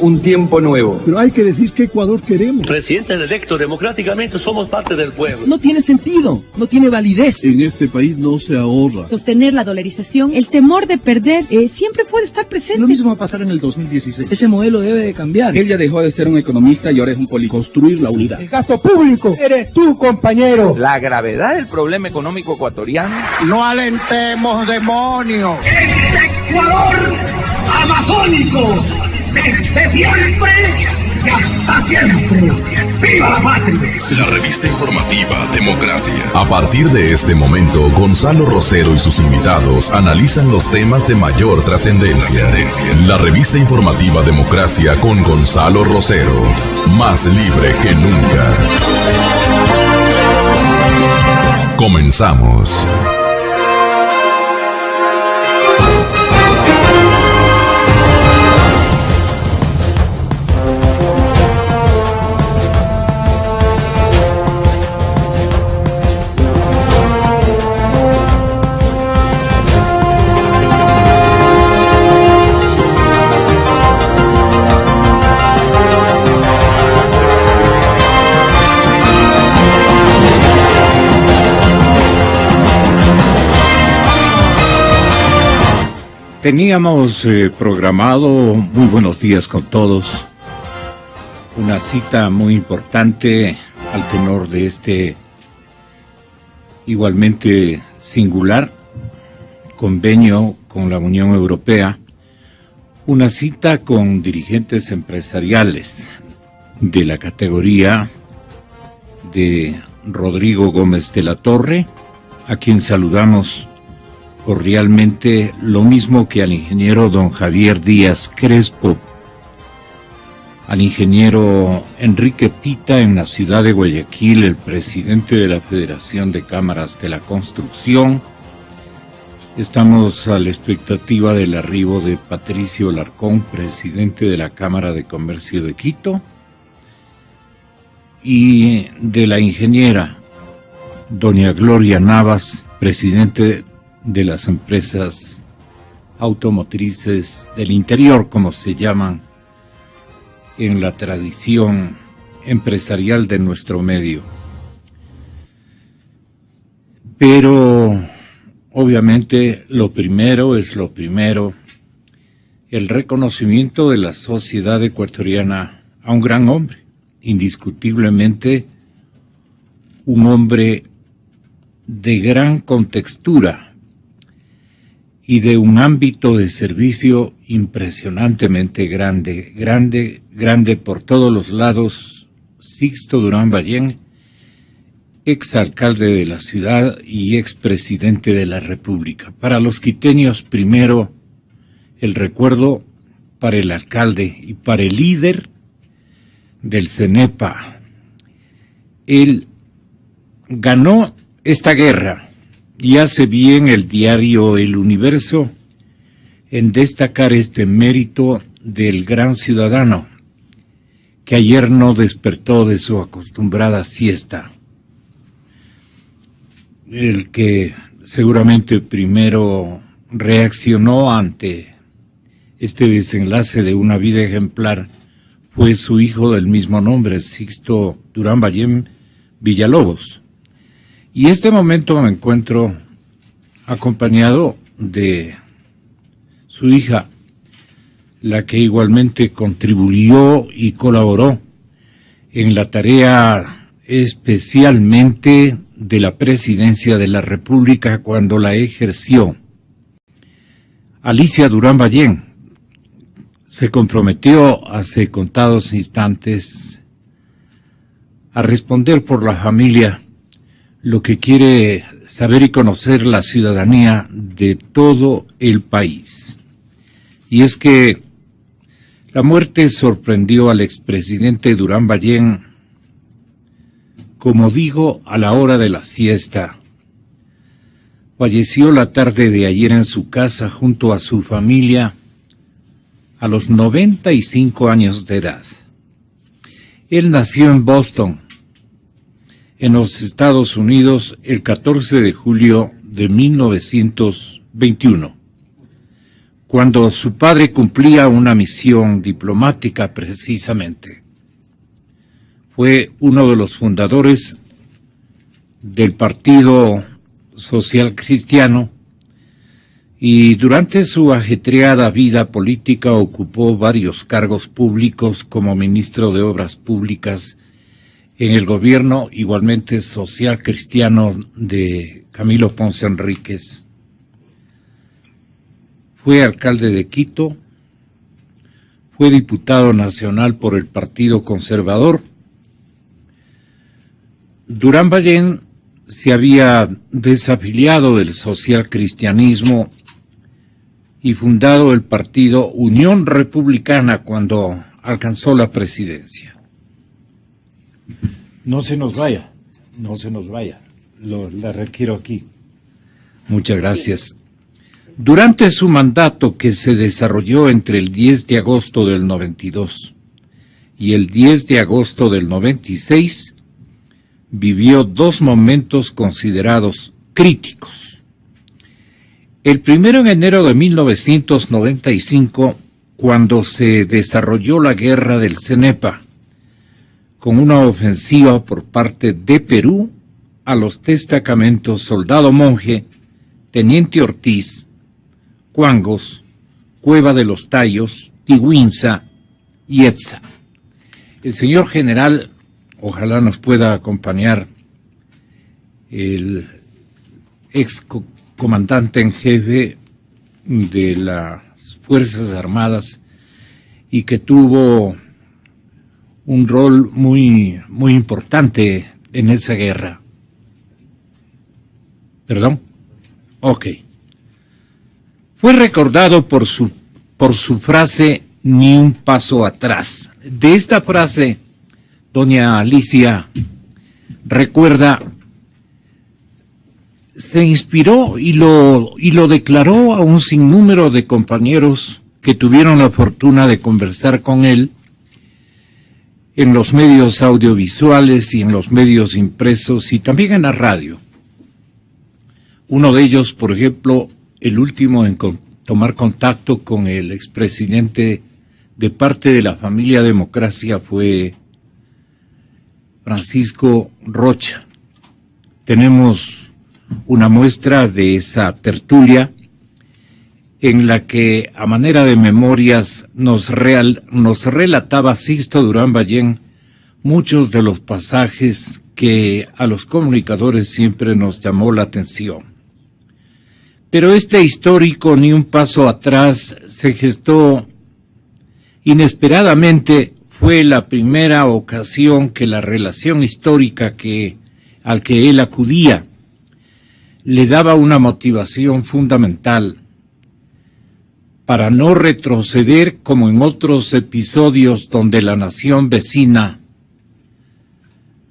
un tiempo nuevo. Pero hay que decir qué Ecuador queremos. Presidente electo democráticamente, somos parte del pueblo. No tiene sentido, no tiene validez. En este país no se ahorra. Sostener la dolarización, el temor de perder, siempre puede estar presente. Lo mismo va a pasar en el 2016. Ese modelo debe de cambiar. Él ya dejó de ser un economista y ahora es un político. Construir la unidad. El gasto público eres tú, compañero. La gravedad del problema económico ecuatoriano. No alentemos demonios. Este Ecuador amazónico, desde siempre y hasta siempre. ¡Viva la patria! La revista informativa Democracia. A partir de este momento, Gonzalo Rosero y sus invitados analizan los temas de mayor trascendencia. La revista informativa Democracia con Gonzalo Rosero. Más libre que nunca. Comenzamos. Teníamos programado, muy buenos días con todos, una cita muy importante al tenor de este igualmente singular convenio con la Unión Europea, una cita con dirigentes empresariales de la categoría de Rodrigo Gómez de la Torre, a quien saludamos cordialmente, lo mismo que al ingeniero don Javier Díaz Crespo, al ingeniero Enrique Pita en la ciudad de Guayaquil, el presidente de la Federación de Cámaras de la Construcción. Estamos a la expectativa del arribo de Patricio Larcón, presidente de la Cámara de Comercio de Quito, y de la ingeniera doña Gloria Navas, presidente de las empresas automotrices del interior, como se llaman en la tradición empresarial de nuestro medio. Pero obviamente lo primero es lo primero, el reconocimiento de la sociedad ecuatoriana a un gran hombre, indiscutiblemente un hombre de gran contextura y de un ámbito de servicio impresionantemente grande por todos los lados. Sixto Durán Ballén, exalcalde de la ciudad y expresidente de la República. Para los quiteños, primero, el recuerdo para el alcalde y para el líder del CENEPA. Él ganó esta guerra. Y hace bien el diario El Universo en destacar este mérito del gran ciudadano que ayer no despertó de su acostumbrada siesta. El que seguramente primero reaccionó ante este desenlace de una vida ejemplar fue su hijo del mismo nombre, Sixto Durán Ballén Villalobos. Y este momento me encuentro acompañado de su hija, la que igualmente contribuyó y colaboró en la tarea especialmente de la presidencia de la República cuando la ejerció. Alicia Durán Ballén se comprometió hace contados instantes a responder por la familia lo que quiere saber y conocer la ciudadanía de todo el país. Y es que la muerte sorprendió al expresidente Durán Ballén, como digo, a la hora de la siesta. Falleció la tarde de ayer en su casa junto a su familia a los 95 años de edad. Él nació en Boston, en los Estados Unidos, el 14 de julio de 1921, cuando su padre cumplía una misión diplomática precisamente. Fue uno de los fundadores del Partido Social Cristiano y durante su ajetreada vida política ocupó varios cargos públicos como ministro de Obras Públicas en el gobierno igualmente social cristiano de Camilo Ponce Enríquez. Fue alcalde de Quito, fue diputado nacional por el Partido Conservador. Durán Ballén se había desafiliado del socialcristianismo y fundado el partido Unión Republicana cuando alcanzó la presidencia. No se nos vaya, la requiero aquí. Muchas gracias. Durante su mandato, que se desarrolló entre el 10 de agosto del 92 y el 10 de agosto del 96, vivió dos momentos considerados críticos. El primero en enero de 1995, cuando se desarrolló la guerra del Cenepa, con una ofensiva por parte de Perú a los destacamentos Soldado Monje, Teniente Ortiz, Cuangos, Cueva de los Tallos, Tigüinza y Etza. El señor general, ojalá nos pueda acompañar, el ex comandante en jefe de las Fuerzas Armadas y que tuvo un rol muy importante en esa guerra. ¿Perdón? Ok. Fue recordado por su frase "ni un paso atrás". De esta frase, doña Alicia recuerda, se inspiró y lo declaró a un sinnúmero de compañeros que tuvieron la fortuna de conversar con él en los medios audiovisuales y en los medios impresos y también en la radio. Uno de ellos, por ejemplo, el último en tomar contacto con el expresidente de parte de la familia Democracia fue Francisco Rocha. Tenemos una muestra de esa tertulia en la que, a manera de memorias, nos relataba Sixto Durán Ballén muchos de los pasajes que a los comunicadores siempre nos llamó la atención. Pero este histórico ni un paso atrás se gestó inesperadamente. Fue la primera ocasión que la relación histórica al que él acudía le daba una motivación fundamental para no retroceder como en otros episodios donde la nación vecina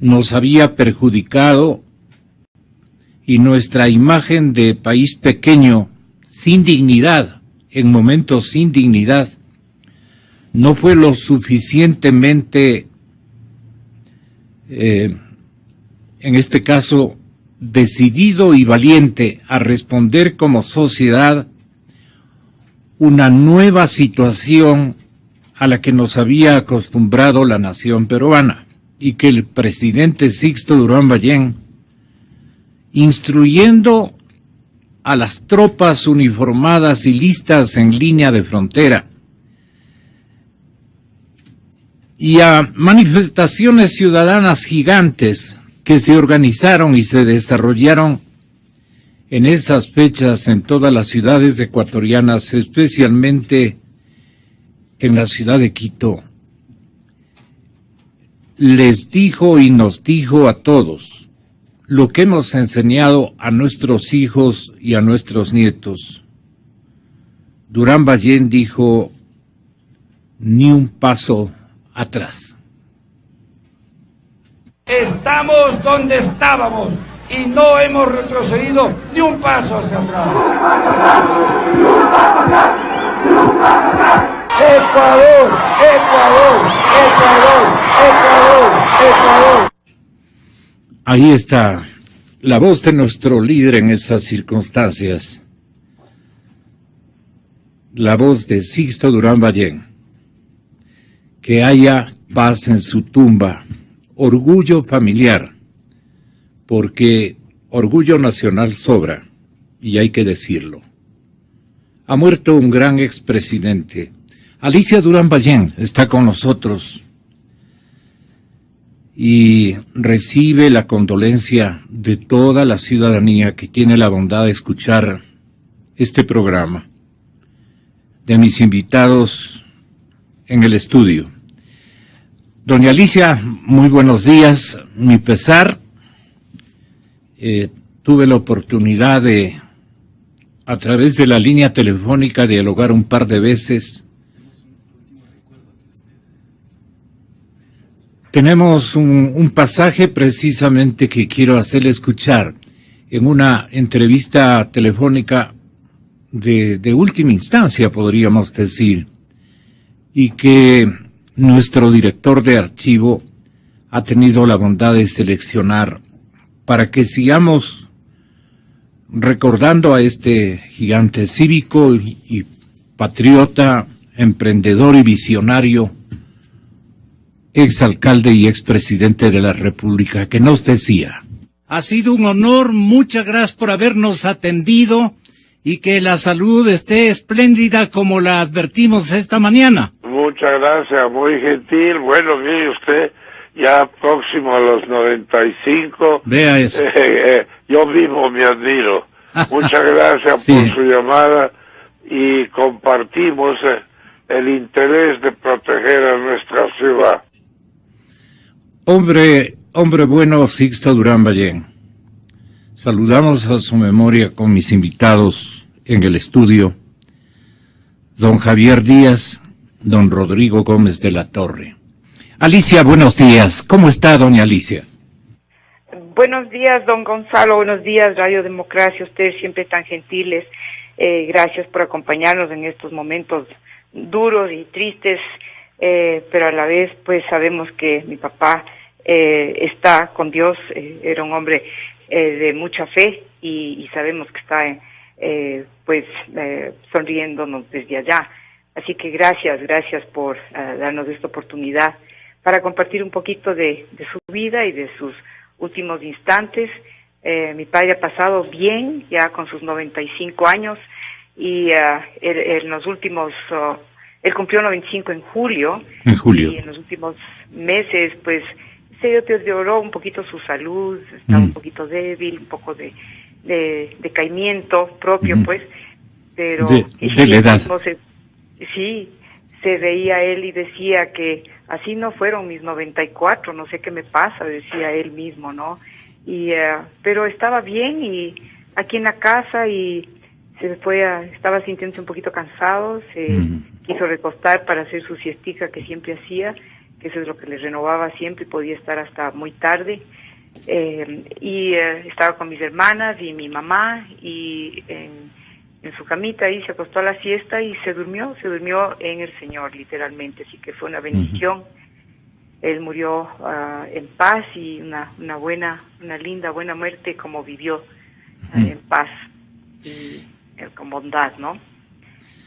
nos había perjudicado y nuestra imagen de país pequeño, sin dignidad, en momentos sin dignidad, no fue lo suficientemente, en este caso, decidido y valiente a responder como sociedad una nueva situación a la que nos había acostumbrado la nación peruana, y que el presidente Sixto Durán Ballén, instruyendo a las tropas uniformadas y listas en línea de frontera y a manifestaciones ciudadanas gigantes que se organizaron y se desarrollaron en esas fechas en todas las ciudades ecuatorianas, especialmente en la ciudad de Quito, les dijo y nos dijo a todos lo que hemos enseñado a nuestros hijos y a nuestros nietos. Durán Ballén dijo: ni un paso atrás. Estamos donde estábamos y no hemos retrocedido ni un paso hacia atrás. Ecuador, Ecuador, Ecuador, Ecuador, Ecuador. Ahí está la voz de nuestro líder en esas circunstancias. la voz de Sixto Durán Ballén. Que haya paz en su tumba, orgullo familiar, porque orgullo nacional sobra, y hay que decirlo. Ha muerto un gran expresidente. Alicia Durán Ballén está con nosotros y recibe la condolencia de toda la ciudadanía que tiene la bondad de escuchar este programa, de mis invitados en el estudio. Doña Alicia, muy buenos días. Mi pesar, tuve la oportunidad de, a través de la línea telefónica, dialogar un par de veces. Tenemos un pasaje precisamente que quiero hacerle escuchar en una entrevista telefónica de última instancia, podríamos decir, y que nuestro director de archivo ha tenido la bondad de seleccionar para que sigamos recordando a este gigante cívico y patriota, emprendedor y visionario, exalcalde y expresidente de la República, que nos decía: Ha sido un honor, muchas gracias por habernos atendido y que la salud esté espléndida como la advertimos esta mañana. Muchas gracias, muy gentil. Bueno, mire usted, ya próximo a los 95. Vea eso. Yo mismo me admiro. Muchas gracias Sí. por su llamada y compartimos el interés de proteger a nuestra ciudad. Hombre bueno, Sixto Durán Ballén. Saludamos a su memoria con mis invitados en el estudio, don Javier Díaz, don Rodrigo Gómez de la Torre. Alicia, buenos días. ¿Cómo está, doña Alicia? Buenos días, don Gonzalo. Buenos días, Radio Democracia. Ustedes siempre tan gentiles. Gracias por acompañarnos en estos momentos duros y tristes, pero a la vez, pues sabemos que mi papá está con Dios. Era un hombre de mucha fe y sabemos que está sonriéndonos desde allá. Así que gracias por darnos esta oportunidad para compartir un poquito de su vida y de sus últimos instantes. Mi padre ha pasado bien, ya con sus 95 años, y en los últimos, él cumplió 95 en julio. Y en los últimos meses, pues, se deterioró un poquito su salud, estaba un poquito débil, un poco de decaimiento propio, pues, pero de la edad. Sí, se veía él y decía que así no fueron mis 94, no sé qué me pasa, decía él mismo, ¿no? Y pero estaba bien y aquí en la casa y estaba sintiéndose un poquito cansado, se quiso recostar para hacer su siestica que siempre hacía, que eso es lo que le renovaba siempre, y podía estar hasta muy tarde. Estaba con mis hermanas y mi mamá y en su camita ahí se acostó a la siesta y se durmió en el Señor, literalmente, así que fue una bendición. Él murió en paz y una linda, buena muerte, como vivió en paz y con bondad, ¿no?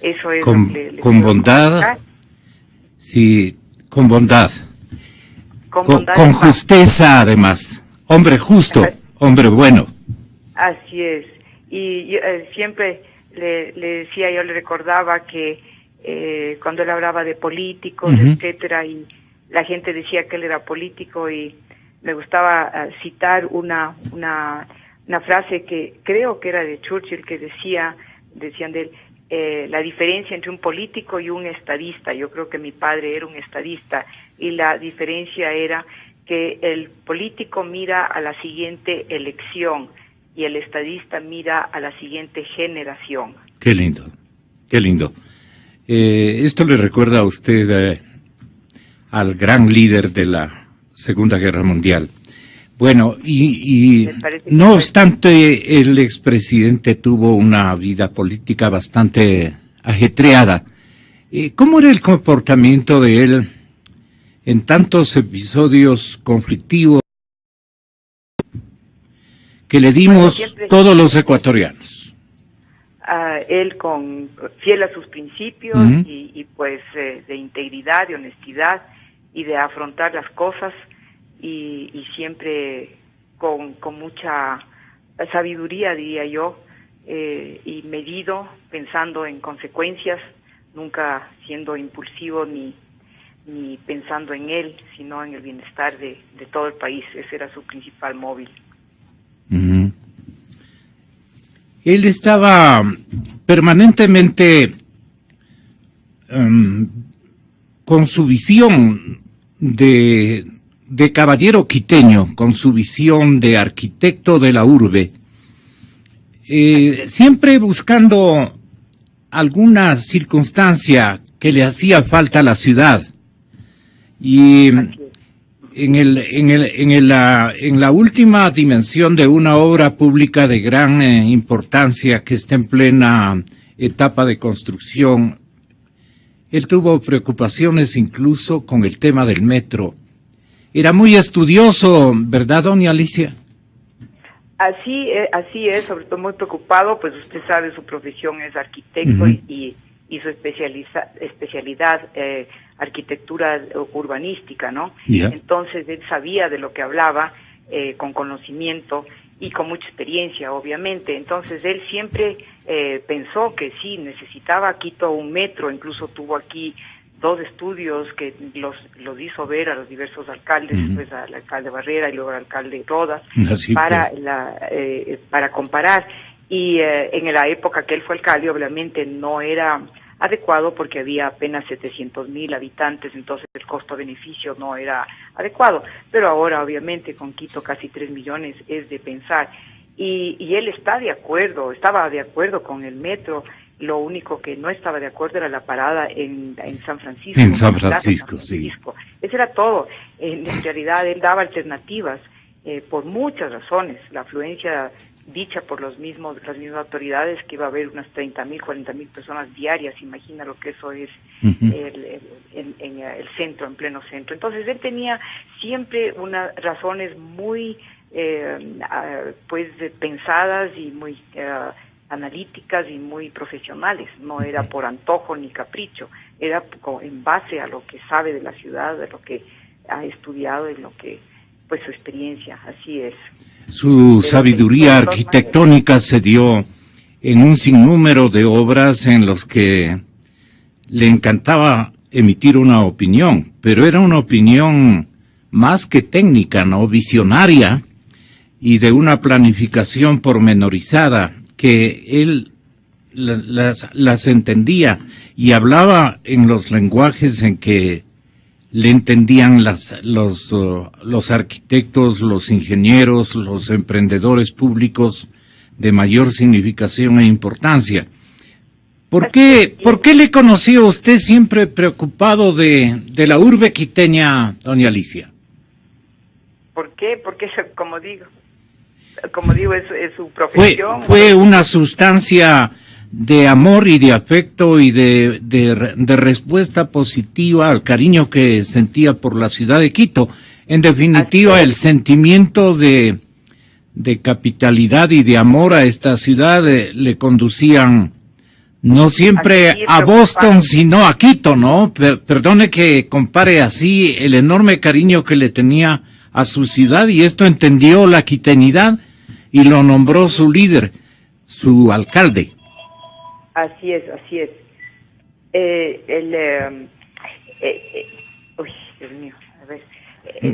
Eso es con bondad, sí, con bondad, con justeza, además, hombre justo, hombre bueno. Así es, y yo, siempre le decía, yo le recordaba que cuando él hablaba de políticos, etcétera, y la gente decía que él era político, y me gustaba citar una frase que creo que era de Churchill, que decían de él, la diferencia entre un político y un estadista. Yo creo que mi padre era un estadista, y la diferencia era que el político mira a la siguiente elección y el estadista mira a la siguiente generación. Qué lindo, qué lindo. Esto le recuerda a usted al gran líder de la Segunda Guerra Mundial. Bueno, y no obstante, el expresidente tuvo una vida política bastante ajetreada. ¿Cómo era el comportamiento de él en tantos episodios conflictivos que le dimos todos los ecuatorianos? él fiel a sus principios y pues de integridad, de honestidad y de afrontar las cosas y siempre con mucha sabiduría, diría yo, y medido, pensando en consecuencias, nunca siendo impulsivo ni pensando en él, sino en el bienestar de todo el país. Ese era su principal móvil. Él estaba permanentemente con su visión de caballero quiteño, con su visión de arquitecto de la urbe, siempre buscando alguna circunstancia que le hacía falta a la ciudad. Y en la última dimensión de una obra pública de gran importancia que está en plena etapa de construcción, él tuvo preocupaciones incluso con el tema del metro. Era muy estudioso, ¿verdad, doña Alicia? Así es, sobre todo muy preocupado, pues usted sabe, su profesión es arquitecto y su especialidad arquitectura urbanística, ¿no? Yeah. Entonces él sabía de lo que hablaba, con conocimiento y con mucha experiencia, obviamente. Entonces él siempre pensó que sí, necesitaba Quito un metro, incluso tuvo aquí 2 estudios que los hizo ver a los diversos alcaldes, pues al alcalde Barrera y luego al alcalde Rodas, para comparar. Y en la época que él fue alcalde, obviamente no era adecuado porque había apenas 700,000 habitantes, entonces el costo-beneficio no era adecuado. Pero ahora, obviamente, con Quito casi 3 millones es de pensar. Y él estaba de acuerdo con el metro. Lo único que no estaba de acuerdo era la parada en San Francisco. En San Francisco, sí. Eso era todo. En realidad, él daba alternativas por muchas razones. La afluencia dicha por las mismas autoridades, que iba a haber unas 30,000, 40,000 personas diarias. Imagina lo que eso es en el centro, en pleno centro. Entonces, él tenía siempre unas razones muy pues pensadas y muy analíticas y muy profesionales. No era por antojo ni capricho, era en base a lo que sabe de la ciudad, de lo que ha estudiado y lo que, pues, su experiencia. Así es. Su sabiduría arquitectónica se dio en un sinnúmero de obras en los que le encantaba emitir una opinión, pero era una opinión más que técnica, ¿no? Visionaria y de una planificación pormenorizada, que él las entendía y hablaba en los lenguajes en que le entendían los arquitectos, los ingenieros, los emprendedores públicos de mayor significación e importancia. ¿Por qué le conoció usted siempre preocupado de la urbe quiteña, doña Alicia? ¿Por qué? Porque, como digo, es su profesión. Fue una sustancia de amor y de afecto y de respuesta positiva al cariño que sentía por la ciudad de Quito. En definitiva, el sentimiento de capitalidad y de amor a esta ciudad le conducían no siempre a Boston, sino a Quito, ¿no? Perdone que compare así el enorme cariño que le tenía a su ciudad, y esto entendió la quiteñidad y lo nombró su líder, su alcalde. Así es. Uy, Dios mío, a ver.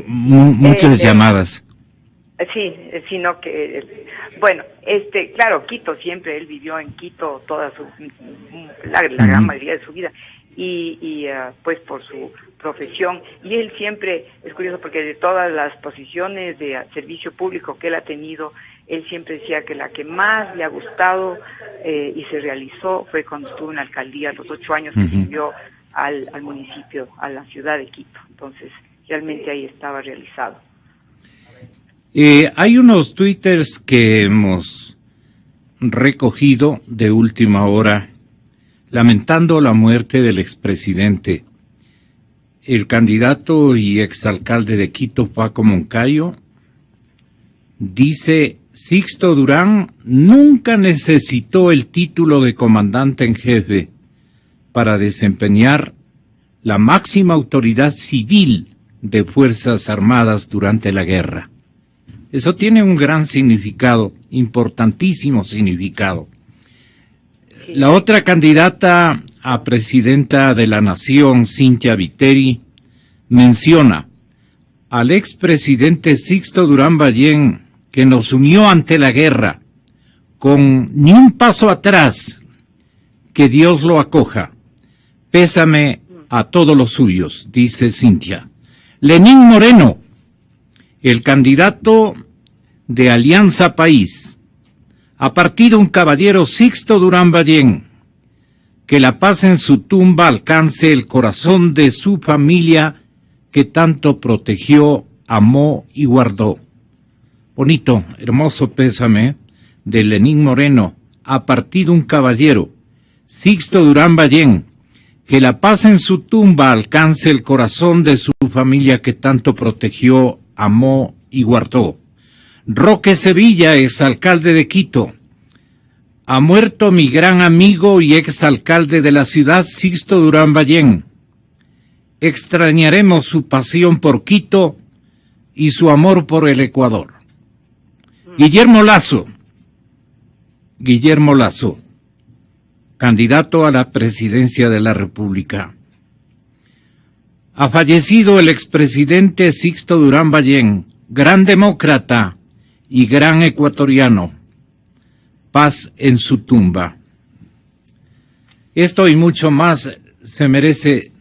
Muchas llamadas. Sí, sino que, bueno, claro, Quito siempre, él vivió en Quito toda la gran mayoría de su vida, y pues por su profesión, y él siempre, es curioso porque de todas las posiciones de servicio público que él ha tenido, él siempre decía que la que más le ha gustado y se realizó fue cuando estuvo en la alcaldía, los 8 años que vivió al municipio, a la ciudad de Quito. Entonces, realmente ahí estaba realizado. Hay unos twitters que hemos recogido de última hora lamentando la muerte del expresidente. El candidato y exalcalde de Quito, Paco Moncayo, dice Sixto Durán nunca necesitó el título de comandante en jefe para desempeñar la máxima autoridad civil de Fuerzas Armadas durante la guerra. Eso tiene un gran significado, importantísimo significado. La otra candidata a presidenta de la Nación, Cynthia Viteri, menciona al expresidente Sixto Durán Ballén, que nos unió ante la guerra, con ni un paso atrás, que Dios lo acoja. Pésame a todos los suyos, dice Cynthia. Lenín Moreno, el candidato de Alianza País, ha partido un caballero Sixto Durán Ballén, que la paz en su tumba alcance el corazón de su familia que tanto protegió, amó y guardó. Bonito, hermoso pésame de Lenín Moreno. Ha partido un caballero, Sixto Durán Ballén, que la paz en su tumba alcance el corazón de su familia que tanto protegió, amó y guardó. Roque Sevilla, exalcalde de Quito. Ha muerto mi gran amigo y exalcalde de la ciudad, Sixto Durán Ballén. Extrañaremos su pasión por Quito y su amor por el Ecuador. Guillermo Lasso, candidato a la presidencia de la República. Ha fallecido el expresidente Sixto Durán Ballén, gran demócrata y gran ecuatoriano. Paz en su tumba. Esto y mucho más se merece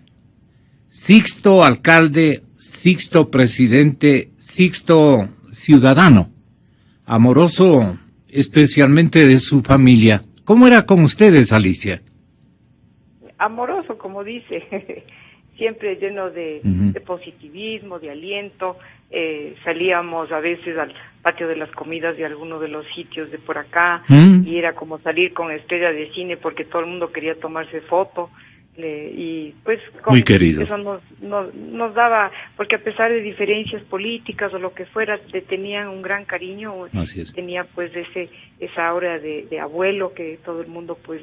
Sixto alcalde, Sixto presidente, Sixto ciudadano, amoroso especialmente de su familia. ¿Cómo era con ustedes, Alicia? Amoroso, como dice, siempre lleno de positivismo, de aliento. Salíamos a veces al patio de las comidas de alguno de los sitios de por acá y era como salir con estrella de cine porque todo el mundo quería tomarse foto. Y pues muy querido. Eso nos daba, porque a pesar de diferencias políticas o lo que fuera, le tenían un gran cariño. Así es. Tenía pues esa aura de abuelo que todo el mundo pues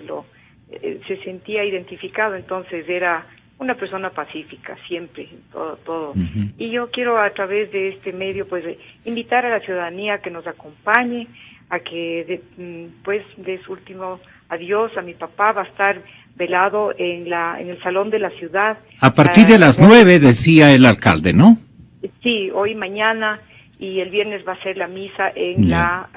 se sentía identificado. Entonces era una persona pacífica siempre, todo. Y yo quiero a través de este medio pues invitar a la ciudadanía que nos acompañe, a que pues de su último adiós a mi papá. Va a estar velado en el salón de la ciudad. A partir de las 9, decía el alcalde, ¿no? Sí, hoy, mañana, y el viernes va a ser la misa en la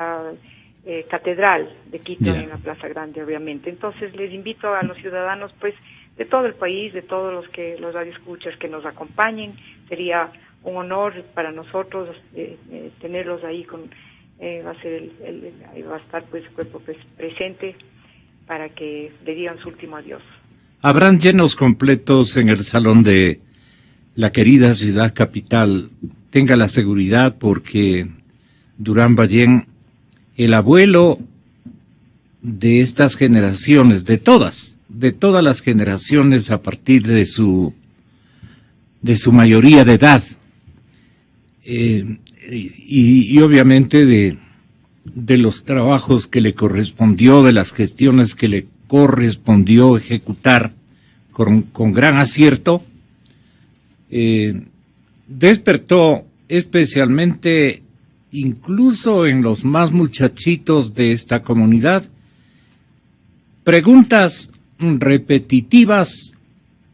catedral de Quito, en la Plaza Grande, obviamente. Entonces les invito a los ciudadanos, pues, de todo el país, de todos los radioescuchas que nos acompañen. Sería un honor para nosotros tenerlos ahí va a estar pues el cuerpo presente para que le digan su último adiós. Habrán llenos completos en el salón de la querida ciudad capital. Tenga la seguridad porque Durán Ballén, el abuelo de estas generaciones, de todas las generaciones a partir de su mayoría de edad, y obviamente de los trabajos que le correspondió, de las gestiones que le correspondió ejecutar con gran acierto, despertó especialmente, incluso en los más muchachitos de esta comunidad, preguntas repetitivas,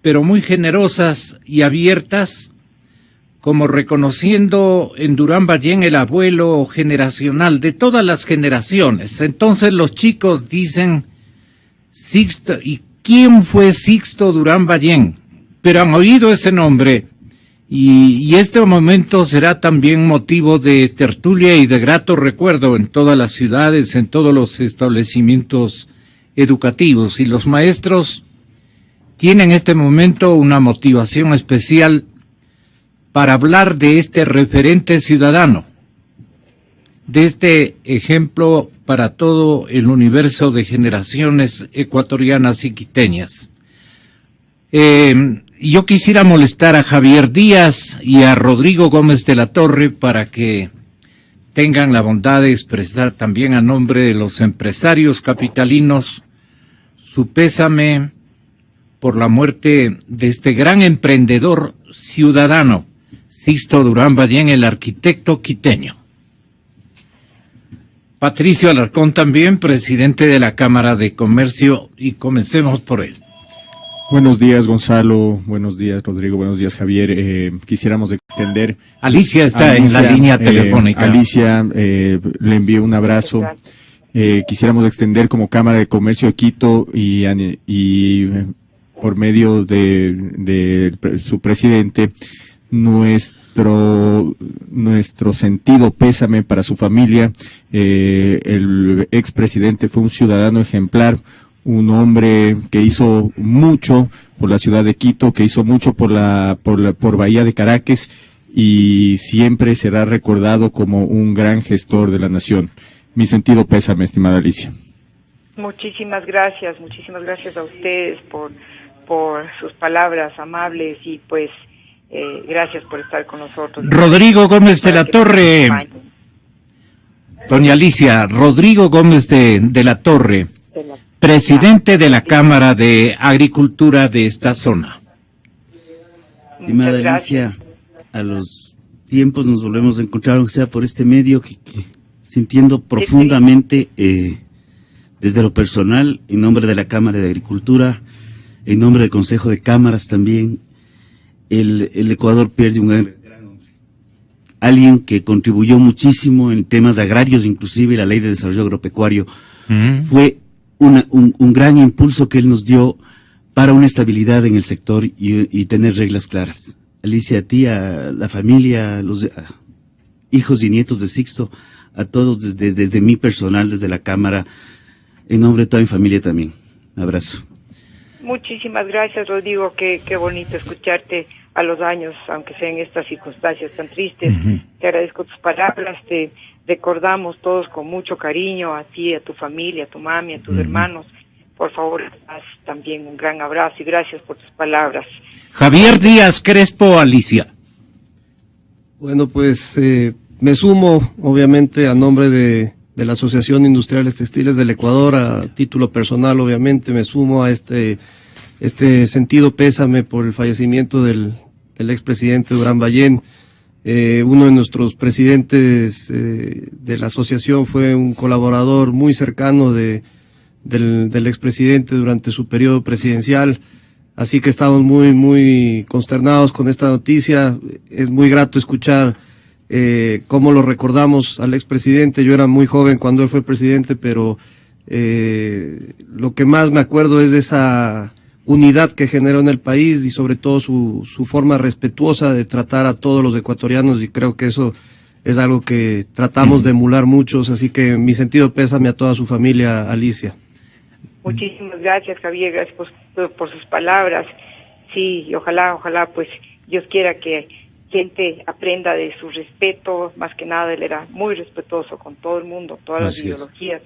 pero muy generosas y abiertas, como reconociendo en Durán Ballén el abuelo generacional de todas las generaciones. Entonces los chicos dicen, Sixto, ¿y quién fue Sixto Durán Ballén? Pero han oído ese nombre, y este momento será también motivo de tertulia y de grato recuerdo en todas las ciudades, en todos los establecimientos educativos, y los maestros tienen en este momento una motivación especial para hablar de este referente ciudadano, de este ejemplo para todo el universo de generaciones ecuatorianas y quiteñas. Yo quisiera molestar a Javier Díaz y a Rodrigo Gómez de la Torre para que tengan la bondad de expresar también a nombre de los empresarios capitalinos su pésame por la muerte de este gran emprendedor ciudadano, Sixto Durán Ballén, el arquitecto quiteño. Patricio Alarcón también, presidente de la Cámara de Comercio, y comencemos por él. Buenos días, Gonzalo. Buenos días, Rodrigo. Buenos días, Javier. Quisiéramos extender... Alicia está en la línea telefónica. Alicia, le envío un abrazo. Quisiéramos extender como Cámara de Comercio de Quito y por medio de su presidente nuestro sentido pésame para su familia. El expresidente fue un ciudadano ejemplar, un hombre que hizo mucho por la ciudad de Quito, que hizo mucho por Bahía de Caracas, y siempre será recordado como un gran gestor de la nación. Mi sentido pésame, estimada Alicia. Muchísimas gracias a ustedes por sus palabras amables y pues gracias por estar con nosotros. Rodrigo Gómez de la Torre. Doña Alicia, Rodrigo Gómez de la Torre, presidente de la Cámara de Agricultura de esta zona. Estimada Alicia, a los tiempos nos volvemos a encontrar, aunque sea por este medio, que sintiendo profundamente, desde lo personal, en nombre de la Cámara de Agricultura, en nombre del Consejo de Cámaras también, el Ecuador pierde un gran hombre. Alguien que contribuyó muchísimo en temas agrarios, inclusive la Ley de Desarrollo Agropecuario. Fue un gran impulso que él nos dio para una estabilidad en el sector y tener reglas claras. Alicia, a ti, a la familia, a los hijos y nietos de Sixto, a todos desde mi personal, desde la Cámara, en nombre de toda mi familia también. Abrazo. Muchísimas gracias, Rodrigo. Qué bonito escucharte a los años, aunque sea en estas circunstancias tan tristes. Te agradezco tus palabras, te recordamos todos con mucho cariño a ti, a tu familia, a tu mami, a tus hermanos. Por favor, haz también un gran abrazo y gracias por tus palabras. Javier Díaz Crespo, Alicia. Bueno, pues me sumo, obviamente, a nombre de la Asociación de Industriales Textiles del Ecuador, a título personal, obviamente, me sumo a este sentido pésame por el fallecimiento del expresidente Durán Ballén. Uno de nuestros presidentes de la asociación fue un colaborador muy cercano del expresidente durante su periodo presidencial, así que estamos muy consternados con esta noticia. Es muy grato escuchar cómo lo recordamos al expresidente. Yo era muy joven cuando él fue presidente, pero lo que más me acuerdo es de esa unidad que generó en el país y sobre todo su forma respetuosa de tratar a todos los ecuatorianos, y creo que eso es algo que tratamos de emular muchos, así que mi sentido pésame a toda su familia, Alicia. Muchísimas gracias, Javier, gracias por sus palabras. Sí, y ojalá pues Dios quiera que gente aprenda de su respeto. Más que nada, él era muy respetuoso con todo el mundo, todas las ideologías.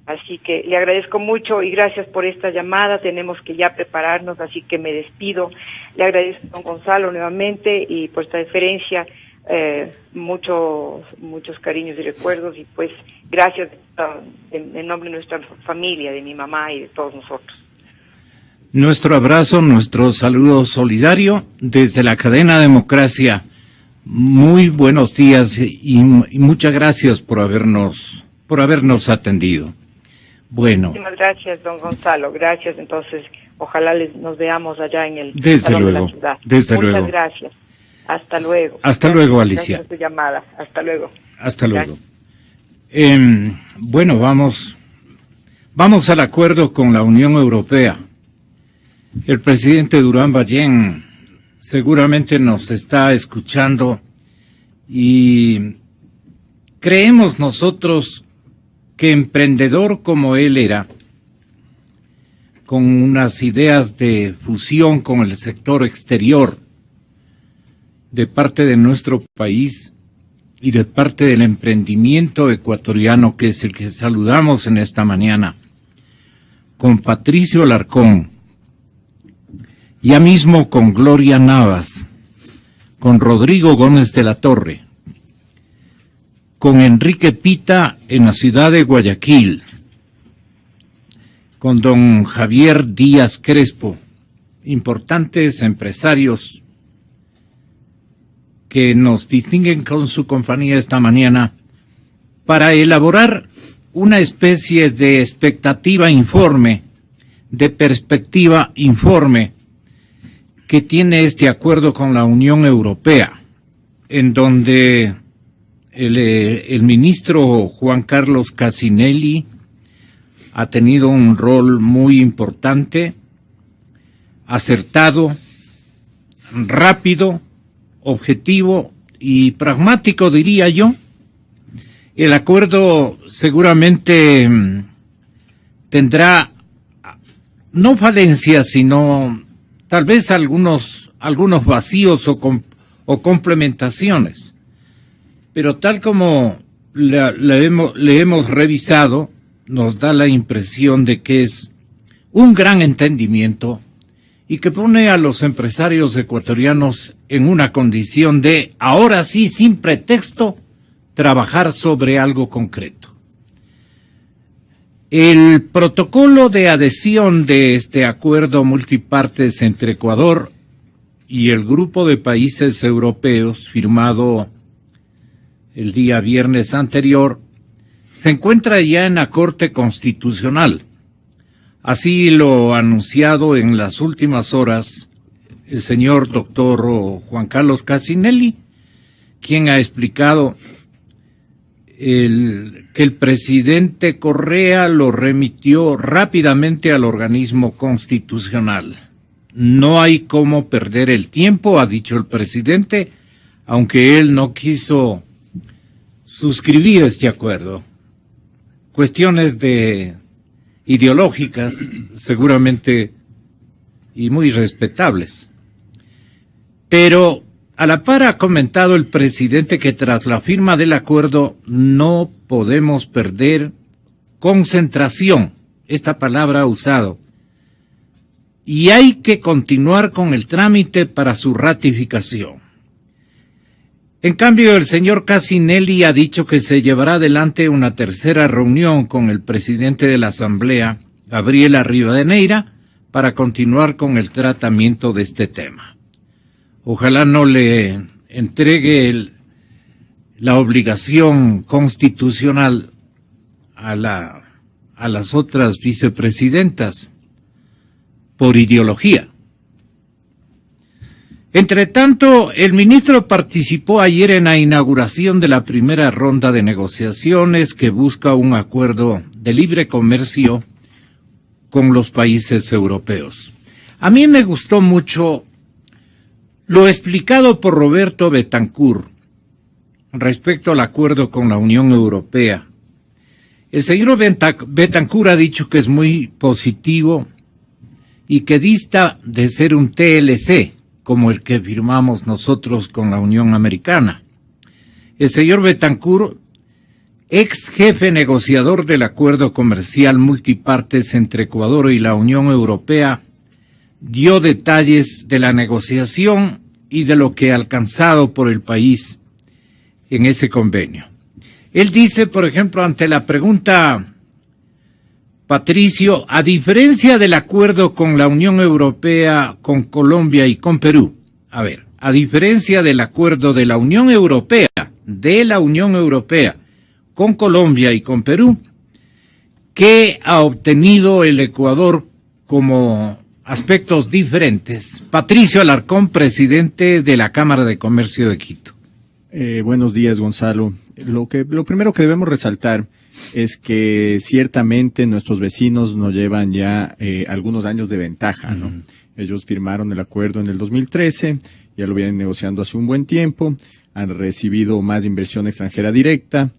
Así que le agradezco mucho y gracias por esta llamada. Tenemos que ya prepararnos, así que me despido. Le agradezco a don Gonzalo nuevamente y por esta deferencia, muchos cariños y recuerdos, y pues gracias en nombre de nuestra familia, de mi mamá y de todos nosotros. Nuestro abrazo, nuestro saludo solidario desde la cadena Democracia. Muy buenos días y muchas gracias por habernos atendido. Bueno. Muchísimas gracias, don Gonzalo. Gracias. Entonces, ojalá nos veamos allá en el salón de la ciudad. Desde luego. Muchas gracias. Hasta luego. Hasta luego, Alicia. Gracias por tu llamada. Hasta luego. Hasta luego. Bueno, vamos al acuerdo con la Unión Europea. El presidente Durán Ballén seguramente nos está escuchando y creemos nosotros que emprendedor como él era, con unas ideas de fusión con el sector exterior de parte de nuestro país y de parte del emprendimiento ecuatoriano, que es el que saludamos en esta mañana, con Patricio Alarcón, ya mismo con Gloria Navas, con Rodrigo Gómez de la Torre, con Enrique Pita en la ciudad de Guayaquil, con don Javier Díaz Crespo, importantes empresarios que nos distinguen con su compañía esta mañana para elaborar una especie de expectativa informe, de perspectiva informe que tiene este acuerdo con la Unión Europea, en donde el ministro Juan Carlos Cassinelli ha tenido un rol muy importante, acertado, rápido, objetivo y pragmático, diría yo. El acuerdo seguramente tendrá no falencias, sino tal vez algunos vacíos o complementaciones. Pero tal como le hemos revisado, nos da la impresión de que es un gran entendimiento y que pone a los empresarios ecuatorianos en una condición de, ahora sí, sin pretexto, trabajar sobre algo concreto. El protocolo de adhesión de este acuerdo multipartes entre Ecuador y el grupo de países europeos firmado el día viernes anterior se encuentra ya en la Corte Constitucional. Así lo ha anunciado en las últimas horas el señor doctor Juan Carlos Cassinelli, quien ha explicado que el presidente Correa lo remitió rápidamente al organismo constitucional. No hay cómo perder el tiempo, ha dicho el presidente, aunque él no quiso suscribir este acuerdo. Cuestiones ideológicas, seguramente, y muy respetables. Pero a la par ha comentado el presidente que tras la firma del acuerdo no podemos perder concentración, esta palabra ha usado, y hay que continuar con el trámite para su ratificación. En cambio, el señor Cassinelli ha dicho que se llevará adelante una tercera reunión con el presidente de la Asamblea, Gabriela Rivadeneira, para continuar con el tratamiento de este tema. Ojalá no le entregue la obligación constitucional a las otras vicepresidentas por ideología. Entre tanto, el ministro participó ayer en la inauguración de la primera ronda de negociaciones que busca un acuerdo de libre comercio con los países europeos. A mí me gustó mucho lo explicado por Roberto Betancourt respecto al acuerdo con la Unión Europea. El señor Betancourt ha dicho que es muy positivo y que dista de ser un TLC, como el que firmamos nosotros con la Unión Americana. El señor Betancourt, ex jefe negociador del acuerdo comercial multipartes entre Ecuador y la Unión Europea, dio detalles de la negociación y de lo que ha alcanzado por el país en ese convenio. Él dice, por ejemplo, ante la pregunta, Patricio, a diferencia del acuerdo con la Unión Europea, con Colombia y con Perú, a diferencia del acuerdo de la Unión Europea, con Colombia y con Perú, ¿qué ha obtenido el Ecuador como aspectos diferentes? Patricio Alarcón, presidente de la Cámara de Comercio de Quito. Buenos días, Gonzalo. Lo primero que debemos resaltar es que ciertamente nuestros vecinos nos llevan ya algunos años de ventaja, ¿no? Ellos firmaron el acuerdo en el 2013, ya lo vienen negociando hace un buen tiempo, han recibido más inversión extranjera directa,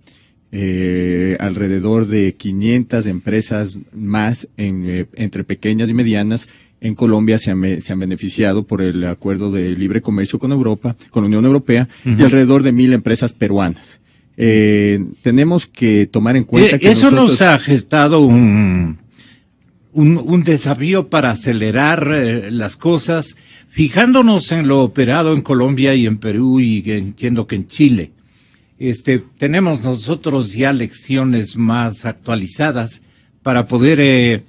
alrededor de 500 empresas más entre pequeñas y medianas en Colombia se han beneficiado por el acuerdo de libre comercio con Europa, con la Unión Europea, y alrededor de 1,000 empresas peruanas. Tenemos que tomar en cuenta que eso nos ha gestado un desafío para acelerar las cosas, fijándonos en lo operado en Colombia y en Perú y entiendo que en Chile. tenemos nosotros ya lecciones más actualizadas para poder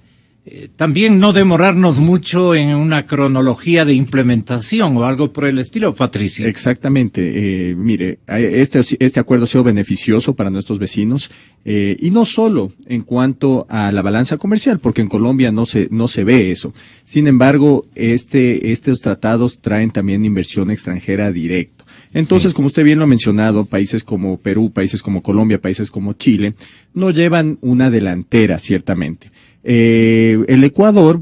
también no demorarnos mucho en una cronología de implementación o algo por el estilo, Patricio. Exactamente. Mire, este acuerdo ha sido beneficioso para nuestros vecinos y no solo en cuanto a la balanza comercial, porque en Colombia no se ve eso. Sin embargo, estos tratados traen también inversión extranjera directo. Entonces, como usted bien lo ha mencionado, países como Perú, países como Colombia, países como Chile, no llevan una delantera, ciertamente. El Ecuador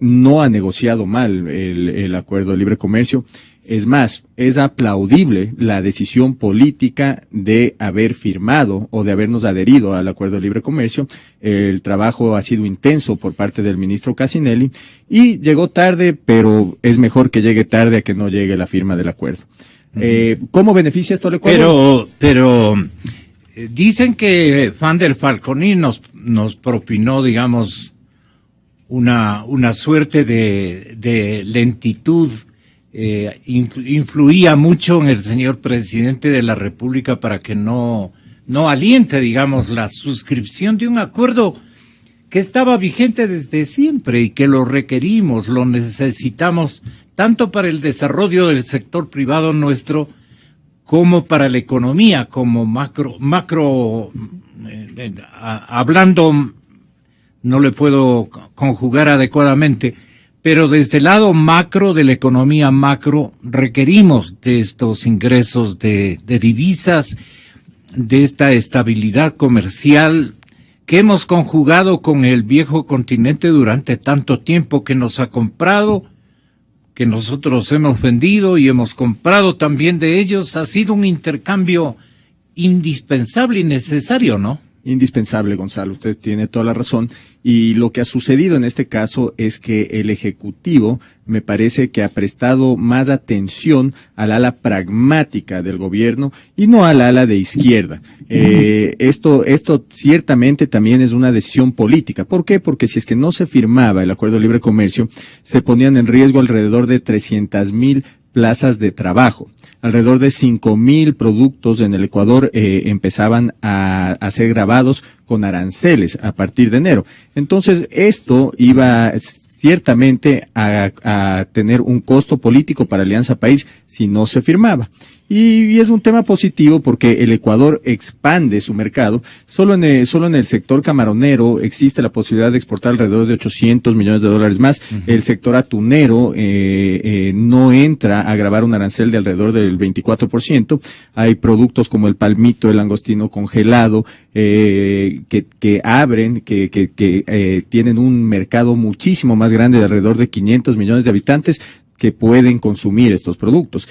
no ha negociado mal el acuerdo de libre comercio. Es más, es aplaudible la decisión política de haber firmado o de habernos adherido al acuerdo de libre comercio. El trabajo ha sido intenso por parte del ministro Cassinelli y llegó tarde, pero es mejor que llegue tarde a que no llegue la firma del acuerdo. ¿Cómo beneficia esto al Ecuador? Pero dicen que Van der Falconi nos propinó, digamos, una suerte de lentitud, influía mucho en el señor presidente de la República para que no aliente, digamos, la suscripción de un acuerdo que estaba vigente desde siempre y que lo requerimos, lo necesitamos tanto para el desarrollo del sector privado nuestro como para la economía, como macro hablando, no le puedo conjugar adecuadamente, pero desde el lado macro de la economía macro requerimos de estos ingresos de divisas, de esta estabilidad comercial que hemos conjugado con el viejo continente durante tanto tiempo, que nos ha comprado, que nosotros hemos vendido y hemos comprado también de ellos. Ha sido un intercambio indispensable y necesario, ¿no? Indispensable, Gonzalo, usted tiene toda la razón. Y lo que ha sucedido en este caso es que el Ejecutivo me parece que ha prestado más atención al ala pragmática del gobierno y no al ala de izquierda. Esto ciertamente también es una decisión política. ¿Por qué? Porque si es que no se firmaba el acuerdo de libre comercio, se ponían en riesgo alrededor de 300,000 plazas de trabajo. Alrededor de 5,000 productos en el Ecuador empezaban a ser gravados con aranceles a partir de enero. Entonces, esto iba ciertamente a tener un costo político para Alianza País si no se firmaba. Y es un tema positivo porque el Ecuador expande su mercado. Solo en el sector camaronero existe la posibilidad de exportar alrededor de $800 millones más. El sector atunero no entra a gravar un arancel de alrededor del 24%. Hay productos como el palmito, el langostino congelado, que abren, que tienen un mercado muchísimo más grande de alrededor de 500 millones de habitantes que pueden consumir estos productos.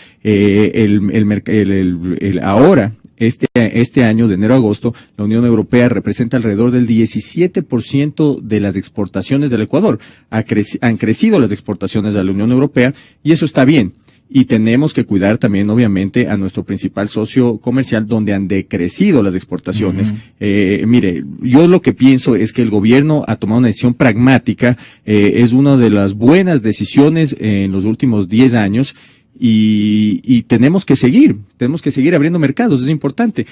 Ahora, este año, de enero a agosto, la Unión Europea representa alrededor del 17% de las exportaciones del Ecuador. Han crecido las exportaciones a la Unión Europea y eso está bien. Y tenemos que cuidar también, obviamente, a nuestro principal socio comercial, donde han decrecido las exportaciones. Mire, yo lo que pienso es que el gobierno ha tomado una decisión pragmática, es una de las buenas decisiones en los últimos 10 años. Y tenemos que seguir abriendo mercados, es importante.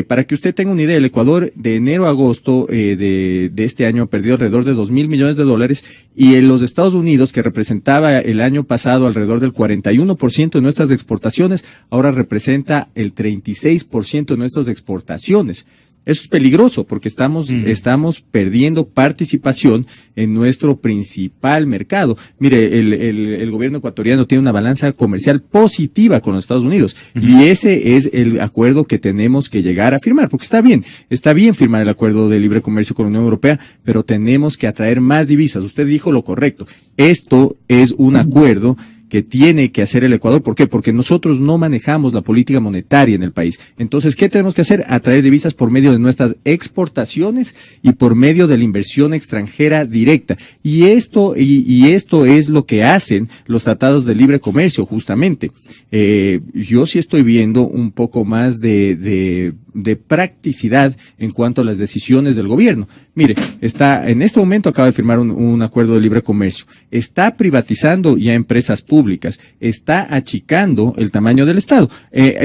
Para que usted tenga una idea, el Ecuador de enero a agosto de este año ha perdido alrededor de $2,000 millones y en los Estados Unidos, que representaba el año pasado alrededor del 41% de nuestras exportaciones, ahora representa el 36% de nuestras exportaciones. Eso es peligroso porque estamos perdiendo participación en nuestro principal mercado. Mire, el gobierno ecuatoriano tiene una balanza comercial positiva con los Estados Unidos y ese es el acuerdo que tenemos que llegar a firmar, porque está bien firmar el acuerdo de libre comercio con la Unión Europea, pero tenemos que atraer más divisas. Usted dijo lo correcto. Esto es un acuerdo que tiene que hacer el Ecuador. ¿Por qué? Porque nosotros no manejamos la política monetaria en el país. Entonces, ¿qué tenemos que hacer? Atraer divisas por medio de nuestras exportaciones y por medio de la inversión extranjera directa. Y esto es lo que hacen los tratados de libre comercio, justamente. Yo sí estoy viendo un poco más de de practicidad en cuanto a las decisiones del gobierno. Mire, en este momento acaba de firmar un acuerdo de libre comercio, está privatizando ya empresas públicas, está achicando el tamaño del Estado.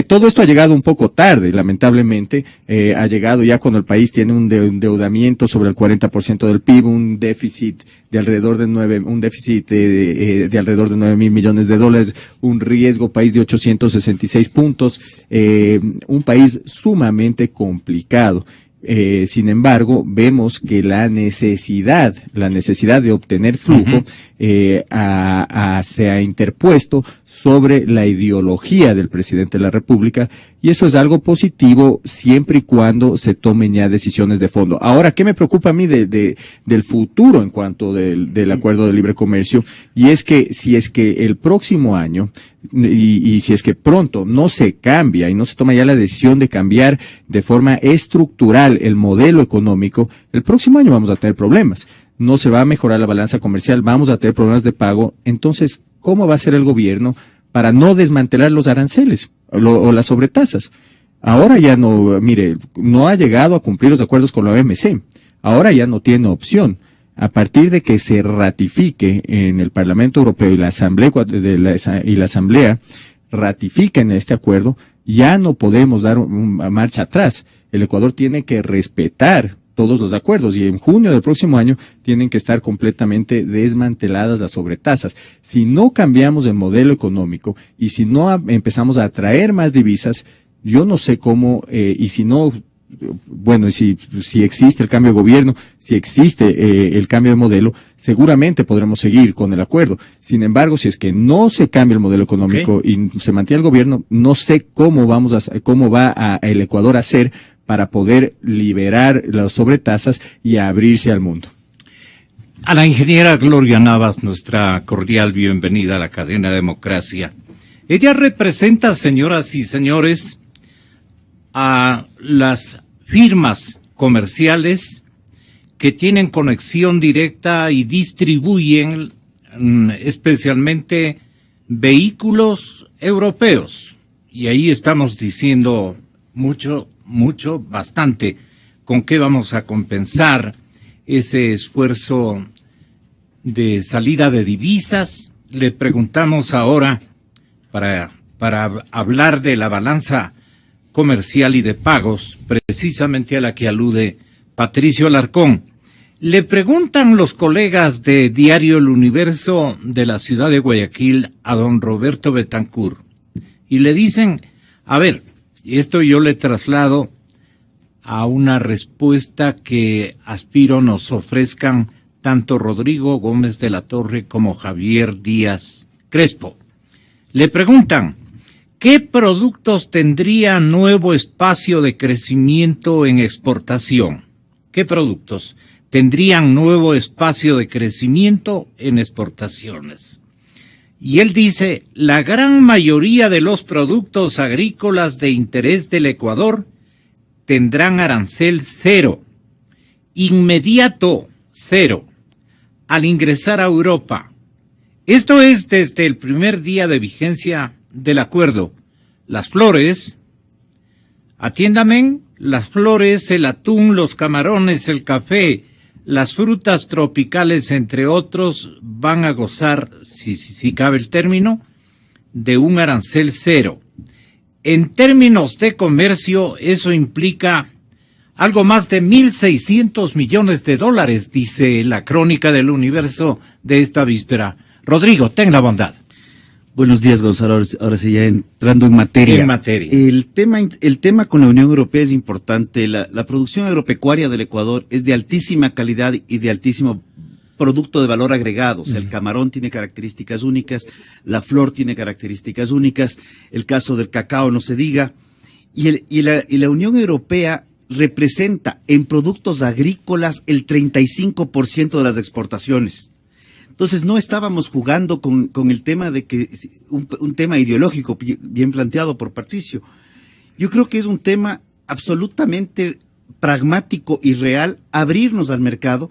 Todo esto ha llegado un poco tarde, lamentablemente, ha llegado ya cuando el país tiene un endeudamiento sobre el 40% del PIB, un déficit de alrededor de 9.000 millones de dólares, un riesgo país de 866 puntos, un país sumamente complicado. Sin embargo, vemos que la necesidad de obtener flujo se ha interpuesto sobre la ideología del presidente de la República, y eso es algo positivo siempre y cuando se tomen ya decisiones de fondo. Ahora, ¿qué me preocupa a mí del futuro en cuanto del acuerdo de libre comercio? Y es que si es que el próximo año y si es que pronto no se cambia y no se toma ya la decisión de cambiar de forma estructural el modelo económico, el próximo año vamos a tener problemas. No se va a mejorar la balanza comercial, vamos a tener problemas de pago. Entonces, ¿cómo va a ser el gobierno para no desmantelar los aranceles o las sobretasas? Ahora ya no, mire, no ha llegado a cumplir los acuerdos con la OMC. Ahora ya no tiene opción. A partir de que se ratifique en el Parlamento Europeo y la Asamblea ratifiquen este acuerdo, ya no podemos dar una marcha atrás. El Ecuador tiene que respetar todos los acuerdos y en junio del próximo año tienen que estar completamente desmanteladas las sobretasas. Si no cambiamos el modelo económico y si no empezamos a atraer más divisas, yo no sé cómo, y si no, bueno, y si existe el cambio de gobierno, si existe el cambio de modelo, seguramente podremos seguir con el acuerdo. Sin embargo, si es que no se cambia el modelo económico y se mantiene el gobierno, no sé cómo va el Ecuador a hacer para poder liberar las sobretasas y abrirse al mundo. A la ingeniera Gloria Navas, nuestra cordial bienvenida a la cadena Democracia. Ella representa, señoras y señores, a las firmas comerciales que tienen conexión directa y distribuyen especialmente vehículos europeos. Y ahí estamos diciendo bastante, con qué vamos a compensar ese esfuerzo de salida de divisas. Le preguntamos ahora, para hablar de la balanza comercial y de pagos, precisamente a la que alude Patricio Alarcón. Le preguntan los colegas de Diario El Universo de la ciudad de Guayaquil a don Roberto Betancourt y le dicen, a ver, y esto yo le traslado a una respuesta que aspiro nos ofrezcan tanto Rodrigo Gómez de la Torre como Javier Díaz Crespo. Le preguntan, ¿qué productos tendría nuevo espacio de crecimiento en exportación? ¿Qué productos tendrían nuevo espacio de crecimiento en exportaciones? Y él dice, la gran mayoría de los productos agrícolas de interés del Ecuador tendrán arancel cero, inmediato cero, al ingresar a Europa. Esto es desde el primer día de vigencia del acuerdo. Las flores, atiéndame, las flores, el atún, los camarones, el café, las frutas tropicales, entre otros, van a gozar, si cabe el término, de un arancel cero. En términos de comercio, eso implica algo más de 1.600 millones de dólares, dice la crónica del Universo de esta víspera. Rodrigo, ten la bondad. Buenos días, Gonzalo. Ahora sí, ya entrando en materia. El tema con la Unión Europea es importante. La producción agropecuaria del Ecuador es de altísima calidad y de altísimo producto de valor agregado. O sea, el camarón tiene características únicas, la flor tiene características únicas, el caso del cacao no se diga. Y la Unión Europea representa en productos agrícolas el 35% de las exportaciones. Entonces no estábamos jugando con el tema de que un tema ideológico bien planteado por Patricio. Yo creo que es un tema absolutamente pragmático y real, abrirnos al mercado,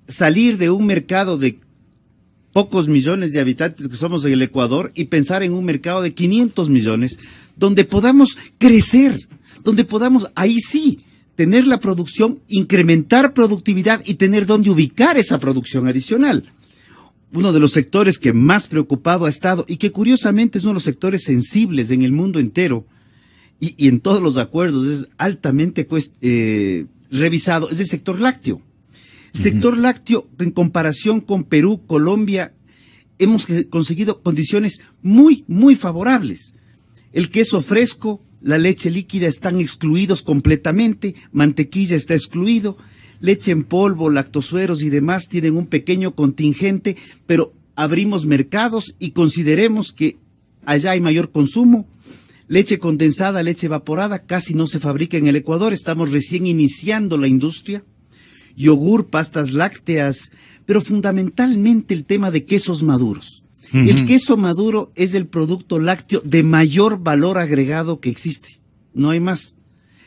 salir de un mercado de pocos millones de habitantes que somos en el Ecuador y pensar en un mercado de 500 millones donde podamos crecer, donde podamos, ahí sí, tener la producción, incrementar productividad y tener dónde ubicar esa producción adicional. Uno de los sectores que más preocupado ha estado y que curiosamente es uno de los sectores sensibles en el mundo entero y en todos los acuerdos es altamente revisado, es el sector lácteo. El sector lácteo, en comparación con Perú, Colombia, hemos conseguido condiciones muy, muy favorables. El queso fresco, la leche líquida están excluidos completamente, mantequilla está excluido, leche en polvo, lactosueros y demás tienen un pequeño contingente, pero abrimos mercados y consideremos que allá hay mayor consumo. Leche condensada, leche evaporada, casi no se fabrica en el Ecuador, estamos recién iniciando la industria. Yogur, pastas lácteas, pero fundamentalmente el tema de quesos maduros. El queso maduro es el producto lácteo de mayor valor agregado que existe, no hay más.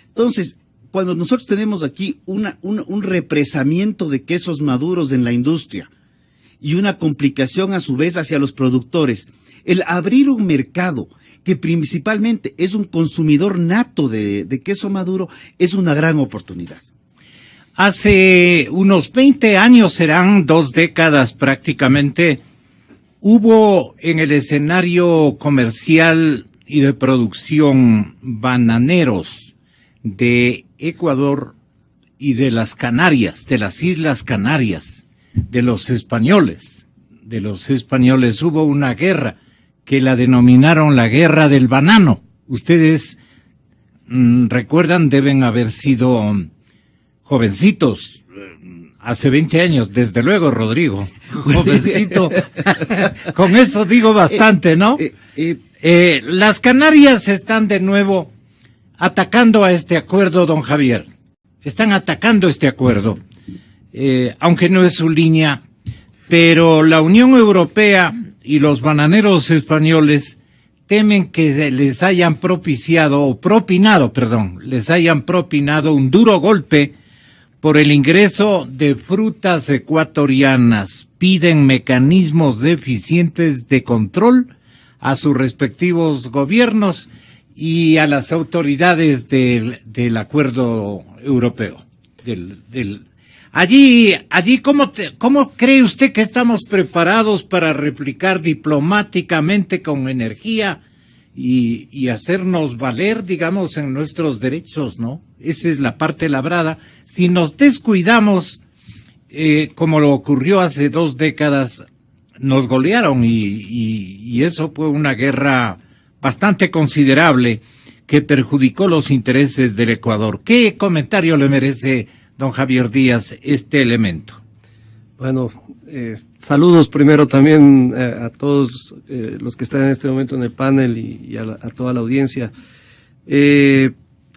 Entonces, cuando nosotros tenemos aquí un represamiento de quesos maduros en la industria y una complicación a su vez hacia los productores, el abrir un mercado que principalmente es un consumidor nato de queso maduro es una gran oportunidad. Hace unos 20 años, serán 2 décadas prácticamente, hubo en el escenario comercial y de producción bananeros de Ecuador y de las Canarias, de las Islas Canarias, de los españoles. Hubo una guerra que la denominaron la Guerra del Banano. Ustedes recuerdan, deben haber sido jovencitos, hace 20 años, desde luego, Rodrigo, jovencito, con eso digo bastante, ¿no? Las Canarias están de nuevo atacando a este acuerdo, don Javier, están atacando este acuerdo, aunque no es su línea, pero la Unión Europea y los bananeros españoles temen que les hayan propinado un duro golpe por el ingreso de frutas ecuatorianas. Piden mecanismos eficientes de control a sus respectivos gobiernos y a las autoridades del acuerdo europeo. Allí, ¿cómo cree usted que estamos preparados para replicar diplomáticamente con energía y hacernos valer, digamos, en nuestros derechos, ¿no? Esa es la parte labrada. Si nos descuidamos, como lo ocurrió hace 2 décadas, nos golearon y eso fue una guerra bastante considerable que perjudicó los intereses del Ecuador. ¿Qué comentario le merece, don Javier Díaz, este elemento? Bueno, saludos primero también a todos los que están en este momento en el panel y a toda la audiencia.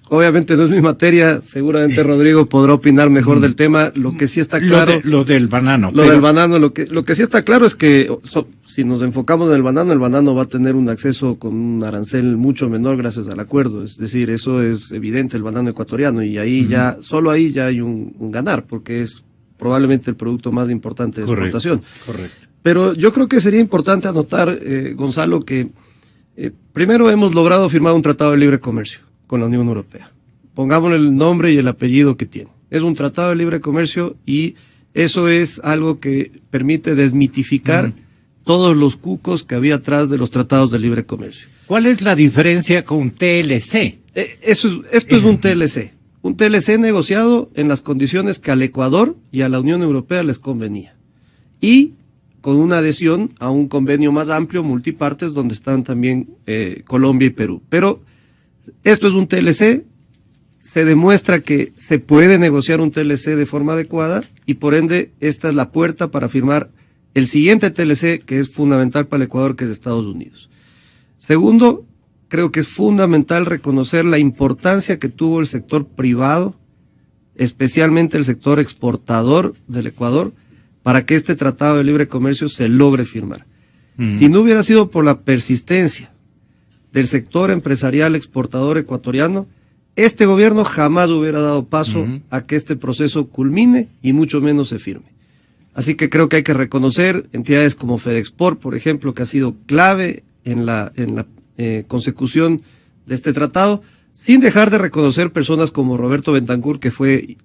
Obviamente no es mi materia, seguramente Rodrigo podrá opinar mejor del tema. Lo que sí está claro... Lo del banano. Del banano, lo que sí está claro es que si nos enfocamos en el banano va a tener un acceso con un arancel mucho menor gracias al acuerdo. Es decir, eso es evidente, el banano ecuatoriano, y ahí solo ahí ya hay un ganar, porque es probablemente el producto más importante de exportación. Correcto. Pero yo creo que sería importante anotar, Gonzalo, que primero hemos logrado firmar un tratado de libre comercio con la Unión Europea. Pongámosle el nombre y el apellido que tiene. Es un tratado de libre comercio y eso es algo que permite desmitificar todos los cucos que había atrás de los tratados de libre comercio. ¿Cuál es la diferencia con TLC? Esto es un TLC. Un TLC negociado en las condiciones que al Ecuador y a la Unión Europea les convenía. Y con una adhesión a un convenio más amplio, multipartes, donde están también Colombia y Perú. Pero esto es un TLC, se demuestra que se puede negociar un TLC de forma adecuada y por ende esta es la puerta para firmar el siguiente TLC que es fundamental para el Ecuador, que es Estados Unidos. Segundo, creo que es fundamental reconocer la importancia que tuvo el sector privado, especialmente el sector exportador del Ecuador, para que este tratado de libre comercio se logre firmar. Si no hubiera sido por la persistencia del sector empresarial exportador ecuatoriano, este gobierno jamás hubiera dado paso a que este proceso culmine y mucho menos se firme. Así que creo que hay que reconocer entidades como Fedexport, por ejemplo, que ha sido clave en la consecución de este tratado, sin dejar de reconocer personas como Roberto Bentancur, que fue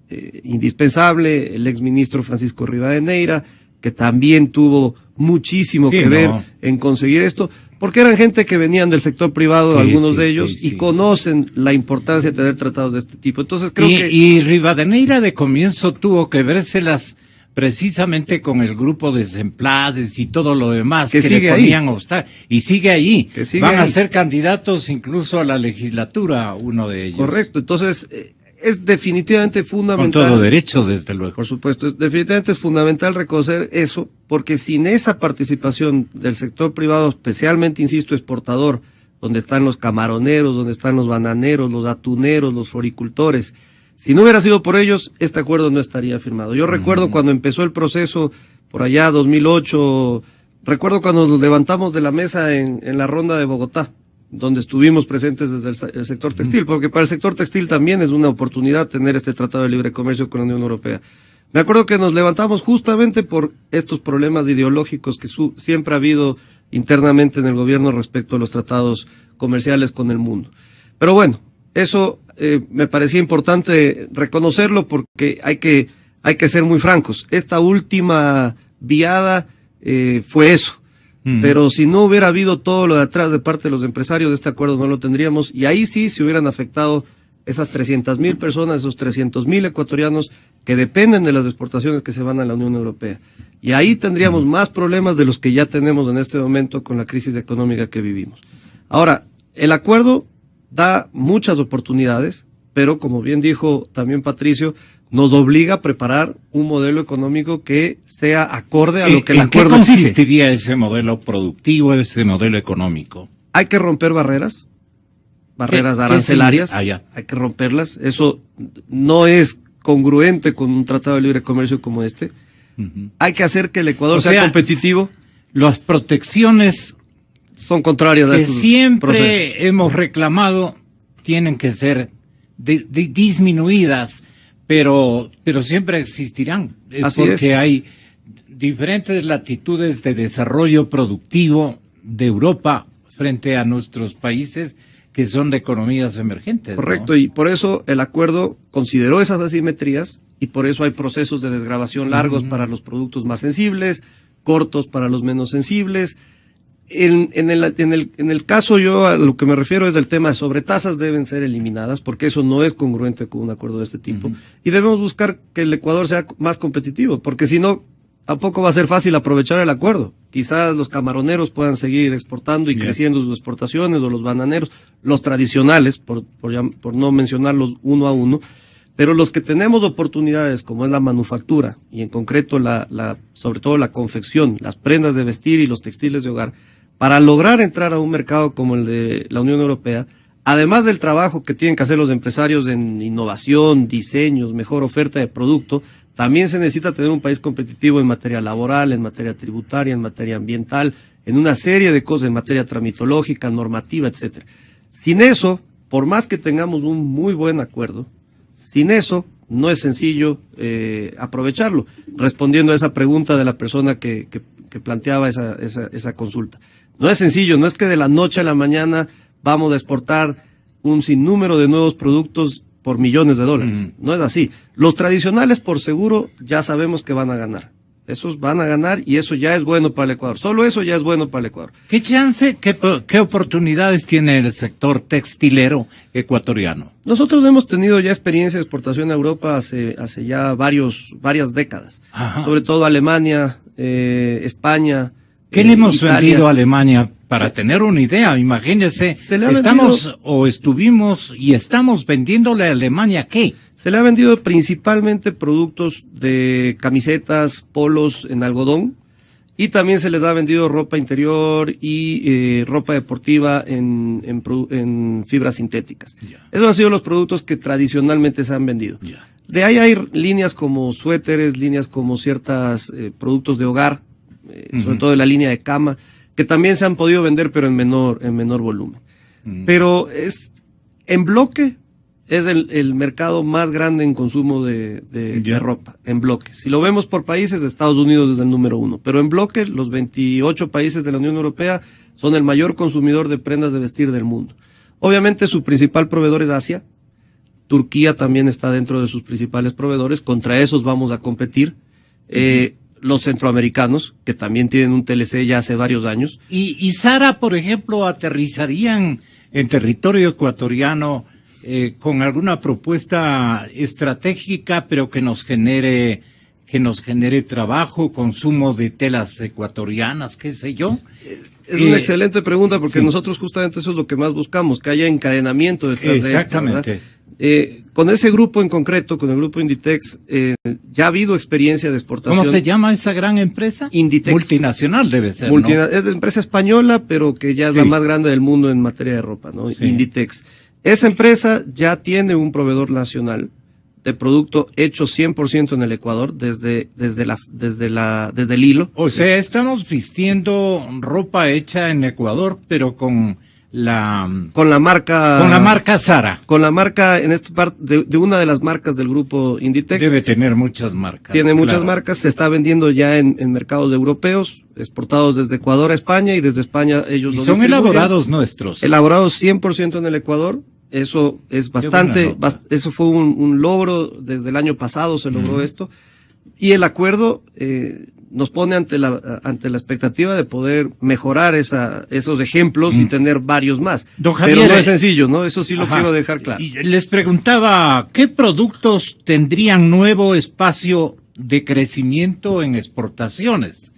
indispensable, el exministro Francisco Rivadeneira, que también tuvo muchísimo que ver en conseguir esto, porque eran gente que venían del sector privado, algunos de ellos, y conocen la importancia de tener tratados de este tipo. Entonces creo que... Y Rivadeneira de comienzo tuvo que vérselas precisamente con el grupo de Semplades y todo lo demás que le ponían obstáculos. Y sigue ahí. Van a ser candidatos incluso a la legislatura, uno de ellos. Correcto. Entonces, es definitivamente fundamental. Con todo derecho, desde luego. Por supuesto. Definitivamente es fundamental reconocer eso, porque sin esa participación del sector privado, especialmente, insisto, exportador, donde están los camaroneros, donde están los bananeros, los atuneros, los floricultores, si no hubiera sido por ellos, este acuerdo no estaría firmado. Yo recuerdo cuando empezó el proceso, por allá 2008, recuerdo cuando nos levantamos de la mesa en la ronda de Bogotá, donde estuvimos presentes desde el sector textil, porque para el sector textil también es una oportunidad tener este tratado de libre comercio con la Unión Europea. Me acuerdo que nos levantamos justamente por estos problemas ideológicos que siempre ha habido internamente en el gobierno respecto a los tratados comerciales con el mundo. Pero bueno, eso me parecía importante reconocerlo porque hay que ser muy francos. Esta última viada fue eso. Pero si no hubiera habido todo lo de atrás de parte de los empresarios, este acuerdo no lo tendríamos, y ahí sí se hubieran afectado esas 300,000 personas, esos 300,000 ecuatorianos que dependen de las exportaciones que se van a la Unión Europea. Y ahí tendríamos más problemas de los que ya tenemos en este momento con la crisis económica que vivimos. Ahora, el acuerdo da muchas oportunidades, pero como bien dijo también Patricio, nos obliga a preparar un modelo económico que sea acorde a lo que el acuerdo exige. ¿En qué consistiría ese modelo productivo, ese modelo económico? Hay que romper barreras arancelarias, hay que romperlas. Eso no es congruente con un tratado de libre comercio como este. Hay que hacer que el Ecuador sea competitivo. Las protecciones son contrarias a estos siempre procesos. Hemos reclamado tienen que ser disminuidas, pero siempre existirán, porque hay diferentes latitudes de desarrollo productivo de Europa frente a nuestros países que son de economías emergentes. Correcto, ¿no? Y por eso el acuerdo consideró esas asimetrías y por eso hay procesos de desgravación largos para los productos más sensibles, cortos para los menos sensibles. En el caso, yo a lo que me refiero es el tema de sobretasas deben ser eliminadas porque eso no es congruente con un acuerdo de este tipo y debemos buscar que el Ecuador sea más competitivo porque si no tampoco va a ser fácil aprovechar el acuerdo. Quizás los camaroneros puedan seguir exportando y creciendo sus exportaciones o los bananeros, los tradicionales, por no mencionarlos uno a uno, pero los que tenemos oportunidades como es la manufactura y en concreto sobre todo la confección, las prendas de vestir y los textiles de hogar, para lograr entrar a un mercado como el de la Unión Europea, además del trabajo que tienen que hacer los empresarios en innovación, diseños, mejor oferta de producto, también se necesita tener un país competitivo en materia laboral, en materia tributaria, en materia ambiental, en una serie de cosas, en materia tramitológica, normativa, etcétera. Sin eso, por más que tengamos un muy buen acuerdo, sin eso no es sencillo aprovecharlo. Respondiendo a esa pregunta de la persona que planteaba esa consulta. No es sencillo, no es que de la noche a la mañana vamos a exportar un sinnúmero de nuevos productos por millones de dólares. No es así. Los tradicionales, por seguro, ya sabemos que van a ganar. Esos van a ganar y eso ya es bueno para el Ecuador. Solo eso ya es bueno para el Ecuador. ¿Qué chance, qué oportunidades tiene el sector textilero ecuatoriano? Nosotros hemos tenido ya experiencia de exportación a Europa hace ya varias décadas. Ajá. Sobre todo Alemania, España. ¿Qué le hemos vendido a Alemania? Para tener una idea, imagínese, estuvimos y estamos vendiéndole a Alemania, ¿qué? Se le ha vendido principalmente productos de camisetas, polos en algodón, y también se les ha vendido ropa interior y ropa deportiva en fibras sintéticas. Esos han sido los productos que tradicionalmente se han vendido. De ahí hay líneas como suéteres, líneas como ciertos productos de hogar, sobre todo de la línea de cama, que también se han podido vender, pero en menor volumen. Pero en bloque, es el mercado más grande en consumo de ropa, en bloque. Si lo vemos por países, Estados Unidos es el número 1, pero en bloque, los 28 países de la Unión Europea son el mayor consumidor de prendas de vestir del mundo. Obviamente su principal proveedor es Asia. Turquía también está dentro de sus principales proveedores. Contra esos vamos a competir. Los centroamericanos, que también tienen un TLC ya hace varios años. Y Sara, por ejemplo, aterrizarían en territorio ecuatoriano con alguna propuesta estratégica, pero que nos genere trabajo, consumo de telas ecuatorianas, qué sé yo. Es una excelente pregunta, porque nosotros justamente eso es lo que más buscamos, que haya encadenamiento detrás de esto. Exactamente. Con ese grupo en concreto, con el grupo Inditex, ya ha habido experiencia de exportación. ¿Cómo se llama esa gran empresa? Inditex. Multinacional debe ser, ¿no? Es de empresa española, pero que ya es la más grande del mundo en materia de ropa, ¿no? Sí. Inditex. Esa empresa ya tiene un proveedor nacional de producto hecho 100% en el Ecuador, desde el hilo. O sea, estamos vistiendo ropa hecha en Ecuador, pero con la marca Sara. Con la marca, en esta parte, de una de las marcas del grupo Inditex. Debe tener muchas marcas. Tiene muchas marcas, se está vendiendo ya en mercados europeos, exportados desde Ecuador a España, y desde España ellos lo son elaborados nuestros. Elaborados 100% en el Ecuador. Eso es bastante, eso fue un logro, desde el año pasado se logró esto, y el acuerdo nos pone ante la expectativa de poder mejorar esos ejemplos y tener varios más. Javier, pero no es sencillo, ¿no? Eso sí lo quiero dejar claro. Y les preguntaba, ¿qué productos tendrían nuevo espacio de crecimiento en exportaciones?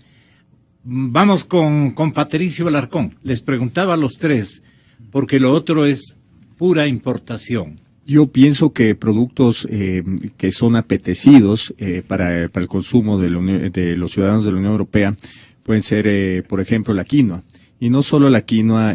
Vamos con Patricio Alarcón. Les preguntaba a los tres, porque lo otro es pura importación. Yo pienso que productos que son apetecidos para el consumo de los ciudadanos de la Unión Europea pueden ser, por ejemplo, la quinoa. Y no solo la quinoa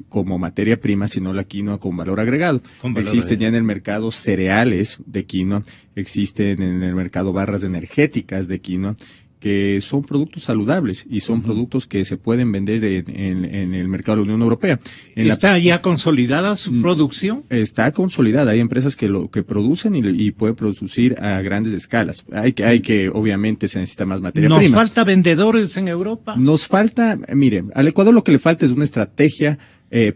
como materia prima, sino la quinoa con valor agregado. Existen ya en el mercado cereales de quinoa, existen en el mercado barras energéticas de quinoa, que son productos saludables y son productos que se pueden vender en el mercado de la Unión Europea. ¿Está ya consolidada su producción? Está consolidada. Hay empresas que producen y pueden producir a grandes escalas. Hay que obviamente se necesita más materia prima. ¿Nos falta vendedores en Europa? Nos falta, mire, al Ecuador lo que le falta es una estrategia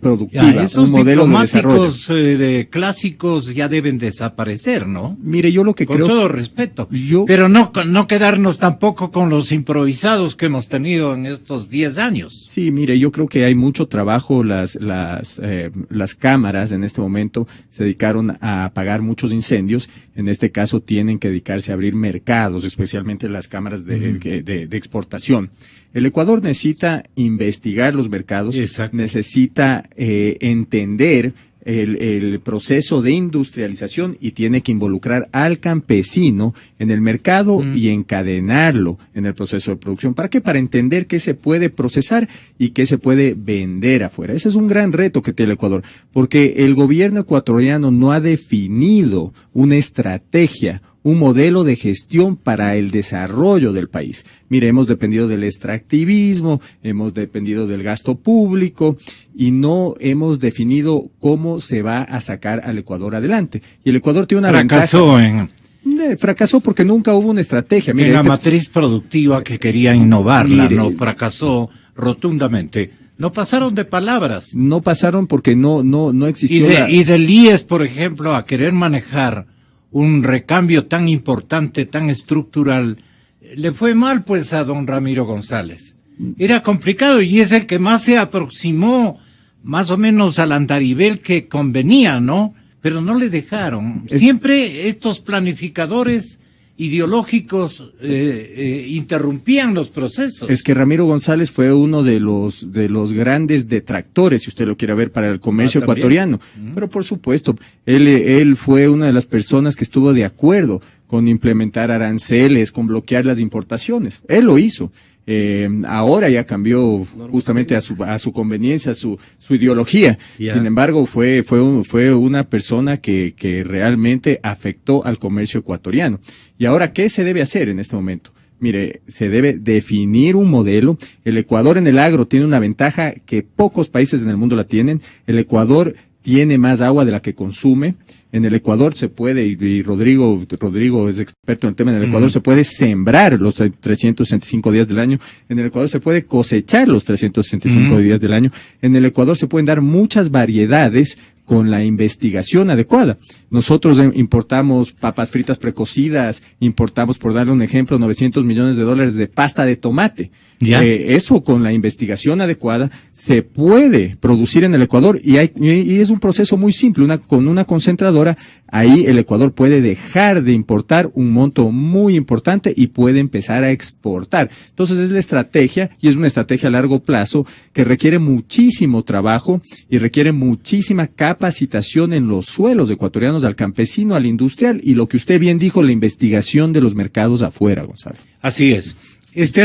productiva, esos un modelo de desarrollo. De clásicos ya deben desaparecer, ¿no? Mire, yo lo que creo... Con todo respeto. Pero no quedarnos tampoco con los improvisados que hemos tenido en estos 10 años. Sí, mire, yo creo que hay mucho trabajo. Las cámaras en este momento se dedicaron a apagar muchos incendios. En este caso tienen que dedicarse a abrir mercados, especialmente las cámaras de exportación. El Ecuador necesita investigar los mercados, necesita entender el proceso de industrialización y tiene que involucrar al campesino en el mercado y encadenarlo en el proceso de producción. ¿Para qué? Para entender qué se puede procesar y qué se puede vender afuera. Ese es un gran reto que tiene el Ecuador, porque el gobierno ecuatoriano no ha definido una estrategia, un modelo de gestión para el desarrollo del país. Mire, hemos dependido del extractivismo, hemos dependido del gasto público y no hemos definido cómo se va a sacar al Ecuador adelante. Y el Ecuador tiene una ventaja. Fracasó porque nunca hubo una estrategia. Mire, la matriz productiva que quería innovarla, fracasó rotundamente. No pasaron de palabras. No pasaron porque no existió. Y del IES, por ejemplo, a querer manejar un recambio tan importante, tan estructural, le fue mal pues a don Ramiro González. Era complicado y es el que más se aproximó más o menos al andarivel que convenía, ¿no? Pero no le dejaron. Siempre estos planificadores ideológicos interrumpían los procesos. Es que Ramiro González fue uno de los grandes detractores, si usted lo quiere ver, para el comercio ecuatoriano. Pero por supuesto, él fue una de las personas que estuvo de acuerdo con implementar aranceles, con bloquear las importaciones. Él lo hizo. Ahora ya cambió justamente a su conveniencia, su ideología. Sin embargo, fue una persona que realmente afectó al comercio ecuatoriano. Y ahora, ¿qué se debe hacer en este momento? Mire, se debe definir un modelo. El Ecuador en el agro tiene una ventaja que pocos países en el mundo la tienen. El Ecuador tiene más agua de la que consume. En el Ecuador se puede, y Rodrigo es experto en el tema, en el Ecuador se puede sembrar los 365 días del año, en el Ecuador se puede cosechar los 365 días del año, en el Ecuador se pueden dar muchas variedades con la investigación adecuada. Nosotros importamos papas fritas precocidas, importamos, por darle un ejemplo, $900 millones de pasta de tomate. Eso con la investigación adecuada se puede producir en el Ecuador y es un proceso muy simple. Con una concentradora, ahí el Ecuador puede dejar de importar un monto muy importante y puede empezar a exportar. Entonces es la estrategia, y es una estrategia a largo plazo que requiere muchísimo trabajo y requiere muchísima capacitación en los suelos ecuatorianos, al campesino, al industrial, y lo que usted bien dijo, la investigación de los mercados afuera, Gonzalo. Así es.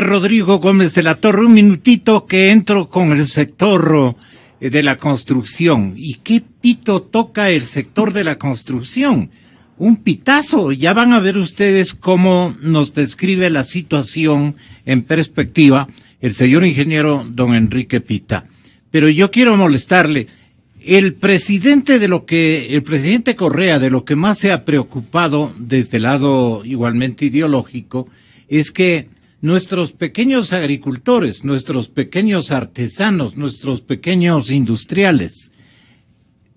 Rodrigo Gómez de la Torre, un minutito que entro con el sector de la construcción. ¿Y qué pito toca el sector de la construcción? Un pitazo. Ya van a ver ustedes cómo nos describe la situación en perspectiva el señor ingeniero don Enrique Pita. Pero yo quiero molestarle. El presidente Correa, de lo que más se ha preocupado desde el lado igualmente ideológico, es que nuestros pequeños agricultores, nuestros pequeños artesanos, nuestros pequeños industriales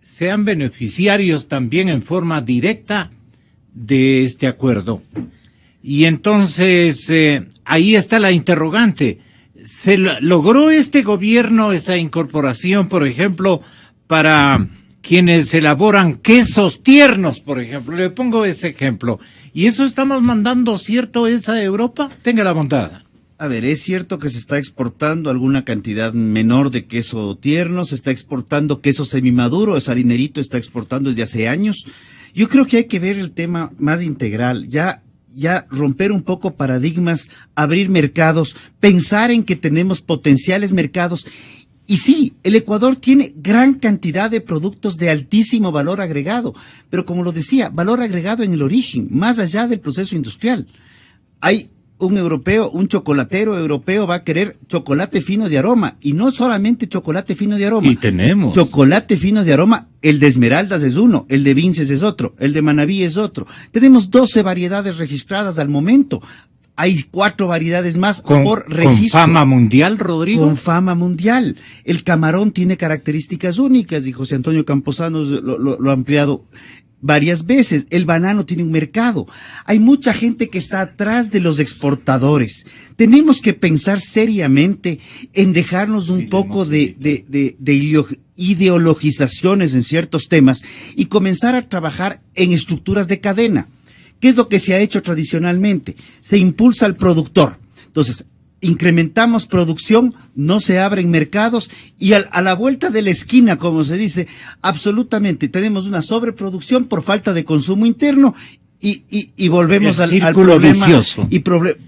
sean beneficiarios también en forma directa de este acuerdo. Y entonces ahí está la interrogante. ¿Se logró este gobierno esa incorporación, por ejemplo, para quienes elaboran quesos tiernos, por ejemplo? Le pongo ese ejemplo. ¿Y eso estamos mandando, cierto, es a Europa? Tenga la bondad. A ver, es cierto que se está exportando alguna cantidad menor de queso tierno, se está exportando queso semimaduro, es harinerito, está exportando desde hace años. Yo creo que hay que ver el tema más integral, ya romper un poco paradigmas, abrir mercados, pensar en que tenemos potenciales mercados. Y sí, el Ecuador tiene gran cantidad de productos de altísimo valor agregado, pero como lo decía, valor agregado en el origen, más allá del proceso industrial. Hay un chocolatero europeo va a querer chocolate fino de aroma, y no solamente chocolate fino de aroma. Y tenemos. Chocolate fino de aroma, el de Esmeraldas es uno, el de Vinces es otro, el de Manabí es otro. Tenemos 12 variedades registradas al momento. Hay 4 variedades más por registro. ¿Con fama mundial, Rodrigo? Con fama mundial. El camarón tiene características únicas y José Antonio Camposano lo ha ampliado varias veces. El banano tiene un mercado. Hay mucha gente que está atrás de los exportadores. Tenemos que pensar seriamente en dejarnos un poco de ideologizaciones en ciertos temas y comenzar a trabajar en estructuras de cadena. ¿Qué es lo que se ha hecho tradicionalmente? Se impulsa al productor. Entonces, incrementamos producción, no se abren mercados y a la vuelta de la esquina, como se dice, absolutamente tenemos una sobreproducción por falta de consumo interno y volvemos al problema. Vicioso.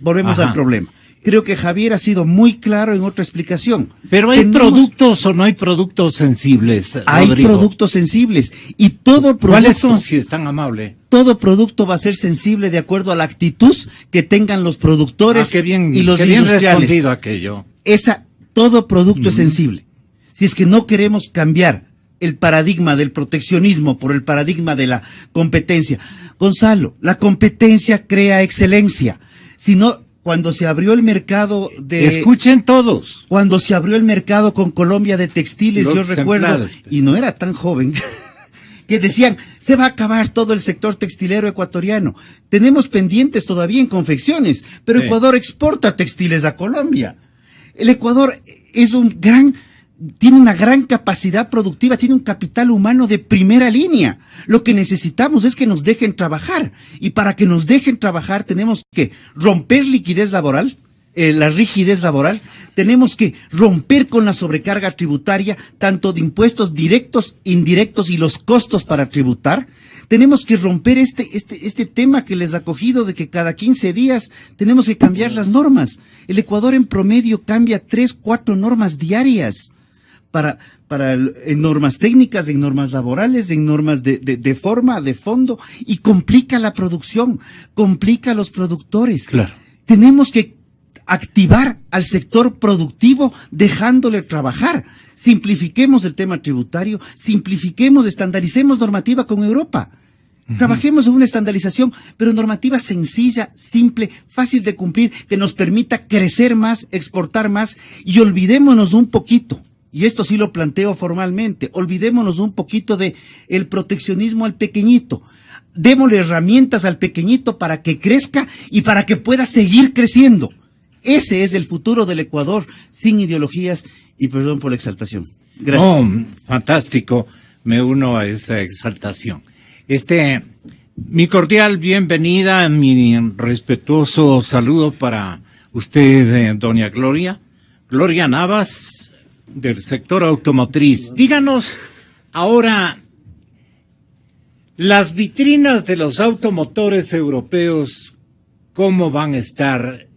Volvemos al problema. Creo que Javier ha sido muy claro en otra explicación. Pero ¿hay productos o no hay productos sensibles, Rodrigo? Hay productos sensibles y todo producto. ¿Cuáles son, si es tan amable? Todo producto va a ser sensible de acuerdo a la actitud que tengan los productores y los industriales. Qué bien respondido aquello. Todo producto es sensible. Si es que no queremos cambiar el paradigma del proteccionismo por el paradigma de la competencia. Gonzalo, la competencia crea excelencia. Si no, cuando se abrió el mercado de... Escuchen todos. Cuando se abrió el mercado con Colombia de textiles, yo recuerdo, y no era tan joven, que decían, se va a acabar todo el sector textilero ecuatoriano. Tenemos pendientes todavía en confecciones, pero Ecuador exporta textiles a Colombia. El Ecuador tiene una gran capacidad productiva, tiene un capital humano de primera línea. Lo que necesitamos es que nos dejen trabajar. Y para que nos dejen trabajar tenemos que romper liquidez laboral, la rigidez laboral, tenemos que romper con la sobrecarga tributaria, tanto de impuestos directos, indirectos y los costos para tributar. Tenemos que romper este tema que les ha cogido de que cada 15 días tenemos que cambiar las normas. El Ecuador en promedio cambia 3, 4 normas diarias. En normas técnicas, en normas laborales, en normas de forma, de fondo, y complica la producción, complica a los productores. Claro. Tenemos que activar al sector productivo dejándole trabajar. Simplifiquemos el tema tributario, simplifiquemos, estandaricemos normativa con Europa. Trabajemos en una estandarización, pero normativa sencilla, simple, fácil de cumplir, que nos permita crecer más, exportar más, y olvidémonos un poquito, y esto sí lo planteo formalmente, olvidémonos un poquito de el proteccionismo al pequeñito. Démosle herramientas al pequeñito para que crezca y para que pueda seguir creciendo. Ese es el futuro del Ecuador, sin ideologías, y perdón por la exaltación. Gracias. Oh, fantástico, me uno a esa exaltación. Mi cordial bienvenida, mi respetuoso saludo para usted, doña Gloria Navas, del sector automotriz. Díganos ahora, las vitrinas de los automotores europeos, ¿cómo van a estar?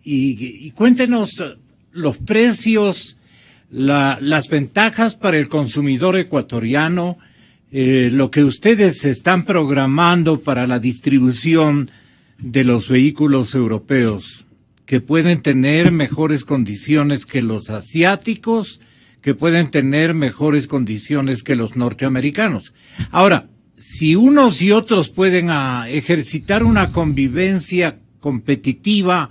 Y cuéntenos los precios, las ventajas para el consumidor ecuatoriano, lo que ustedes están programando para la distribución de los vehículos europeos, que pueden tener mejores condiciones que los asiáticos, que pueden tener mejores condiciones que los norteamericanos. Ahora, si unos y otros pueden ejercitar una convivencia competitiva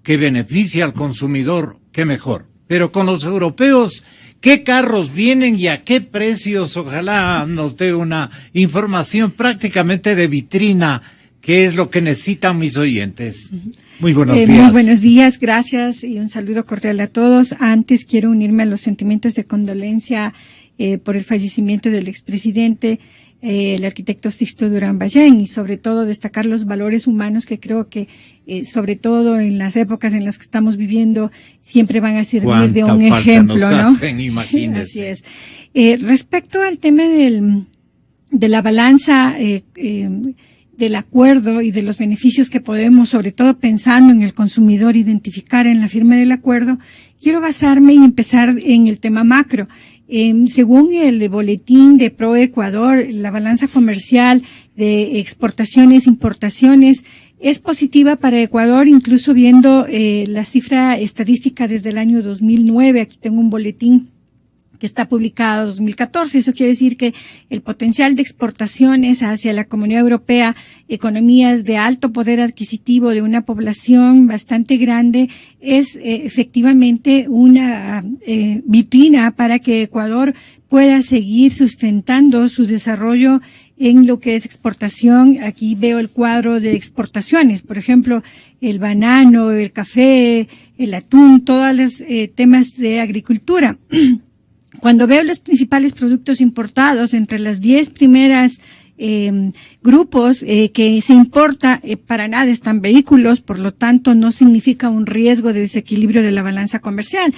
que beneficie al consumidor, qué mejor. Pero con los europeos, ¿qué carros vienen y a qué precios? Ojalá nos dé una información prácticamente de vitrina, que es lo que necesitan mis oyentes. Muy buenos días. Muy buenos días, gracias y un saludo cordial a todos. Antes quiero unirme a los sentimientos de condolencia por el fallecimiento del expresidente, el arquitecto Sixto Durán Ballén, y sobre todo destacar los valores humanos que creo que sobre todo en las épocas en las que estamos viviendo siempre van a servir de un ejemplo, nos ¿no? Hacen, imagínense. Así es. Respecto al tema de la balanza del acuerdo y de los beneficios que podemos, sobre todo pensando en el consumidor, identificar en la firma del acuerdo, quiero basarme y empezar en el tema macro. Según el boletín de ProEcuador, la balanza comercial de exportaciones, importaciones es positiva para Ecuador, incluso viendo la cifra estadística desde el año 2009. Aquí tengo un boletín que está publicado en 2014. Eso quiere decir que el potencial de exportaciones hacia la Comunidad Europea, economías de alto poder adquisitivo de una población bastante grande, es efectivamente una vitrina para que Ecuador pueda seguir sustentando su desarrollo en lo que es exportación. Aquí veo el cuadro de exportaciones, por ejemplo, el banano, el café, el atún, todos los temas de agricultura. Cuando veo los principales productos importados, entre las 10 primeras grupos que se importa, para nada están vehículos, por lo tanto no significa un riesgo de desequilibrio de la balanza comercial.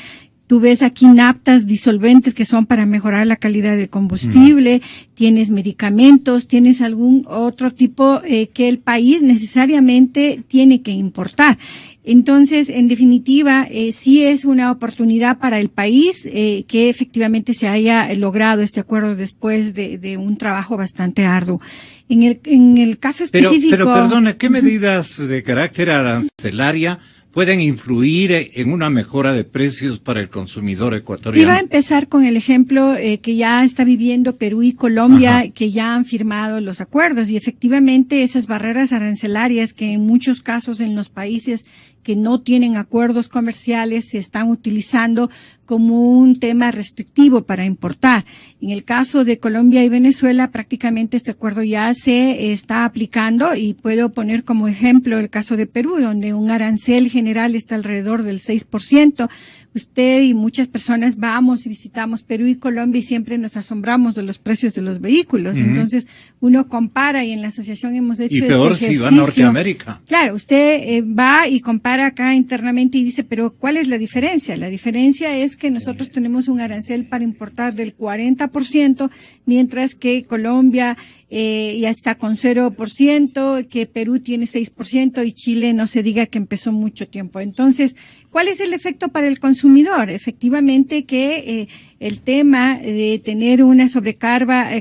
Tú ves aquí naftas, disolventes que son para mejorar la calidad del combustible, tienes medicamentos, tienes algún otro tipo que el país necesariamente tiene que importar. Entonces, en definitiva, sí es una oportunidad para el país que efectivamente se haya logrado este acuerdo después de un trabajo bastante arduo. En el caso específico. Pero perdone, ¿qué medidas de carácter arancelaria pueden influir en una mejora de precios para el consumidor ecuatoriano? Iba a empezar con el ejemplo que ya está viviendo Perú y Colombia, ajá, que ya han firmado los acuerdos, y efectivamente esas barreras arancelarias que en muchos casos en los países que no tienen acuerdos comerciales se están utilizando como un tema restrictivo para importar. En el caso de Colombia y Venezuela, prácticamente este acuerdo ya se está aplicando, y puedo poner como ejemplo el caso de Perú, donde un arancel general está alrededor del 6%. Usted y muchas personas vamos y visitamos Perú y Colombia y siempre nos asombramos de los precios de los vehículos. Entonces, uno compara, y en la asociación hemos hecho este ejercicio. Y peor si va a Norteamérica. Claro, usted va y compara acá internamente y dice, pero ¿cuál es la diferencia? La diferencia es que nosotros tenemos un arancel para importar del 40%, mientras que Colombia ya está con 0%, que Perú tiene 6% y Chile no se diga que empezó mucho tiempo. Entonces, ¿cuál es el efecto para el consumidor? Efectivamente que el tema de tener una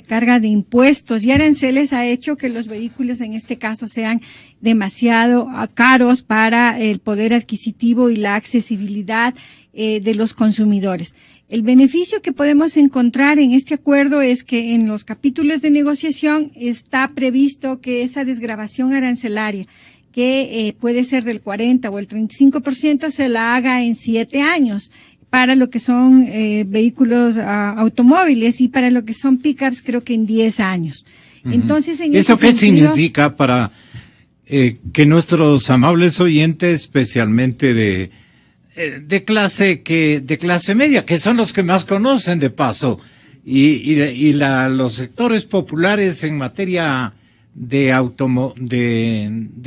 carga de impuestos y aranceles ha hecho que los vehículos en este caso sean demasiado caros para el poder adquisitivo y la accesibilidad de los consumidores. El beneficio que podemos encontrar en este acuerdo es que en los capítulos de negociación está previsto que esa desgravación arancelaria, que puede ser del 40 o el 35%, se la haga en 7 años para lo que son vehículos automóviles y para lo que son pickups creo que en 10 años. Entonces, en ¿Eso ese qué sentido, significa para que nuestros amables oyentes, especialmente de clase media, que son los que más conocen de paso, y los sectores populares en materia de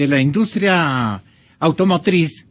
la industria automotriz,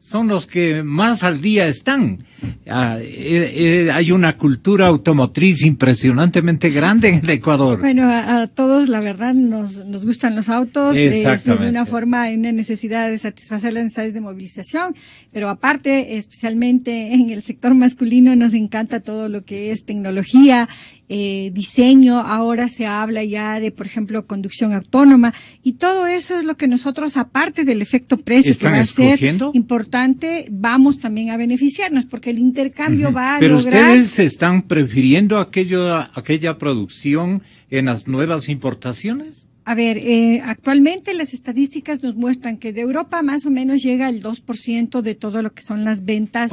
son los que más al día están. Hay una cultura automotriz impresionantemente grande en el Ecuador. Bueno, a todos la verdad nos gustan los autos, es una forma, una necesidad de satisfacer las necesidades de movilización, pero aparte, especialmente en el sector masculino, nos encanta todo lo que es tecnología, diseño. Ahora se habla ya de, por ejemplo, conducción autónoma, y todo eso es lo que nosotros, aparte del efecto precio que va a ser importante, vamos también a beneficiarnos, porque el intercambio va a lograr. Pero ustedes están prefiriendo aquella producción en las nuevas importaciones. A ver, actualmente las estadísticas nos muestran que de Europa más o menos llega el 2% de todo lo que son las ventas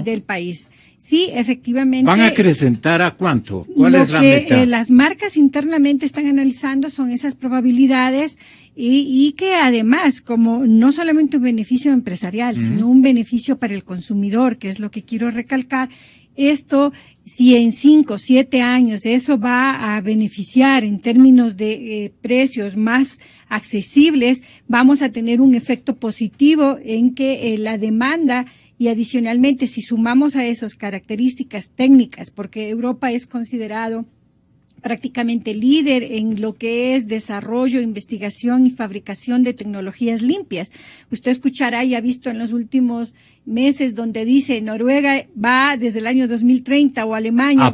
del país. Sí, efectivamente. ¿Van a acrecentar a cuánto? ¿Cuál es la meta? Lo que las marcas internamente están analizando son esas probabilidades y que además, como no solamente un beneficio empresarial, sino un beneficio para el consumidor, que es lo que quiero recalcar, esto, si en 5 o 7 años eso va a beneficiar en términos de precios más accesibles, vamos a tener un efecto positivo en que la demanda. Y adicionalmente, si sumamos a esas características técnicas, porque Europa es considerado prácticamente líder en lo que es desarrollo, investigación y fabricación de tecnologías limpias. Usted escuchará y ha visto en los últimos meses donde dice Noruega va desde el año 2030 o Alemania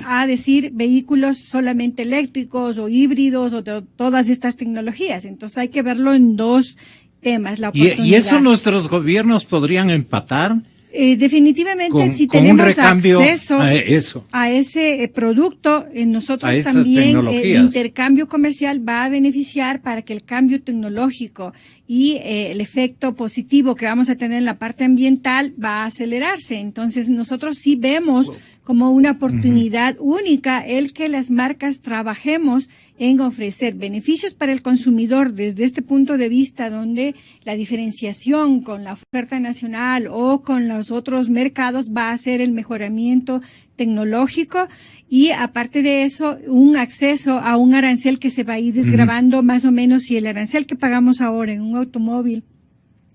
a decir vehículos solamente eléctricos o híbridos o todas estas tecnologías. Entonces hay que verlo en dos temas, la oportunidad. ¿Y eso nuestros gobiernos podrían empatar? Definitivamente, si tenemos acceso a ese producto, nosotros también el intercambio comercial va a beneficiar para que el cambio tecnológico y el efecto positivo que vamos a tener en la parte ambiental va a acelerarse. Entonces, nosotros sí vemos como una oportunidad única el que las marcas trabajemos en ofrecer beneficios para el consumidor desde este punto de vista, donde la diferenciación con la oferta nacional o con los otros mercados va a ser el mejoramiento tecnológico y aparte de eso un acceso a un arancel que se va a ir desgravando más o menos. Si el arancel que pagamos ahora en un automóvil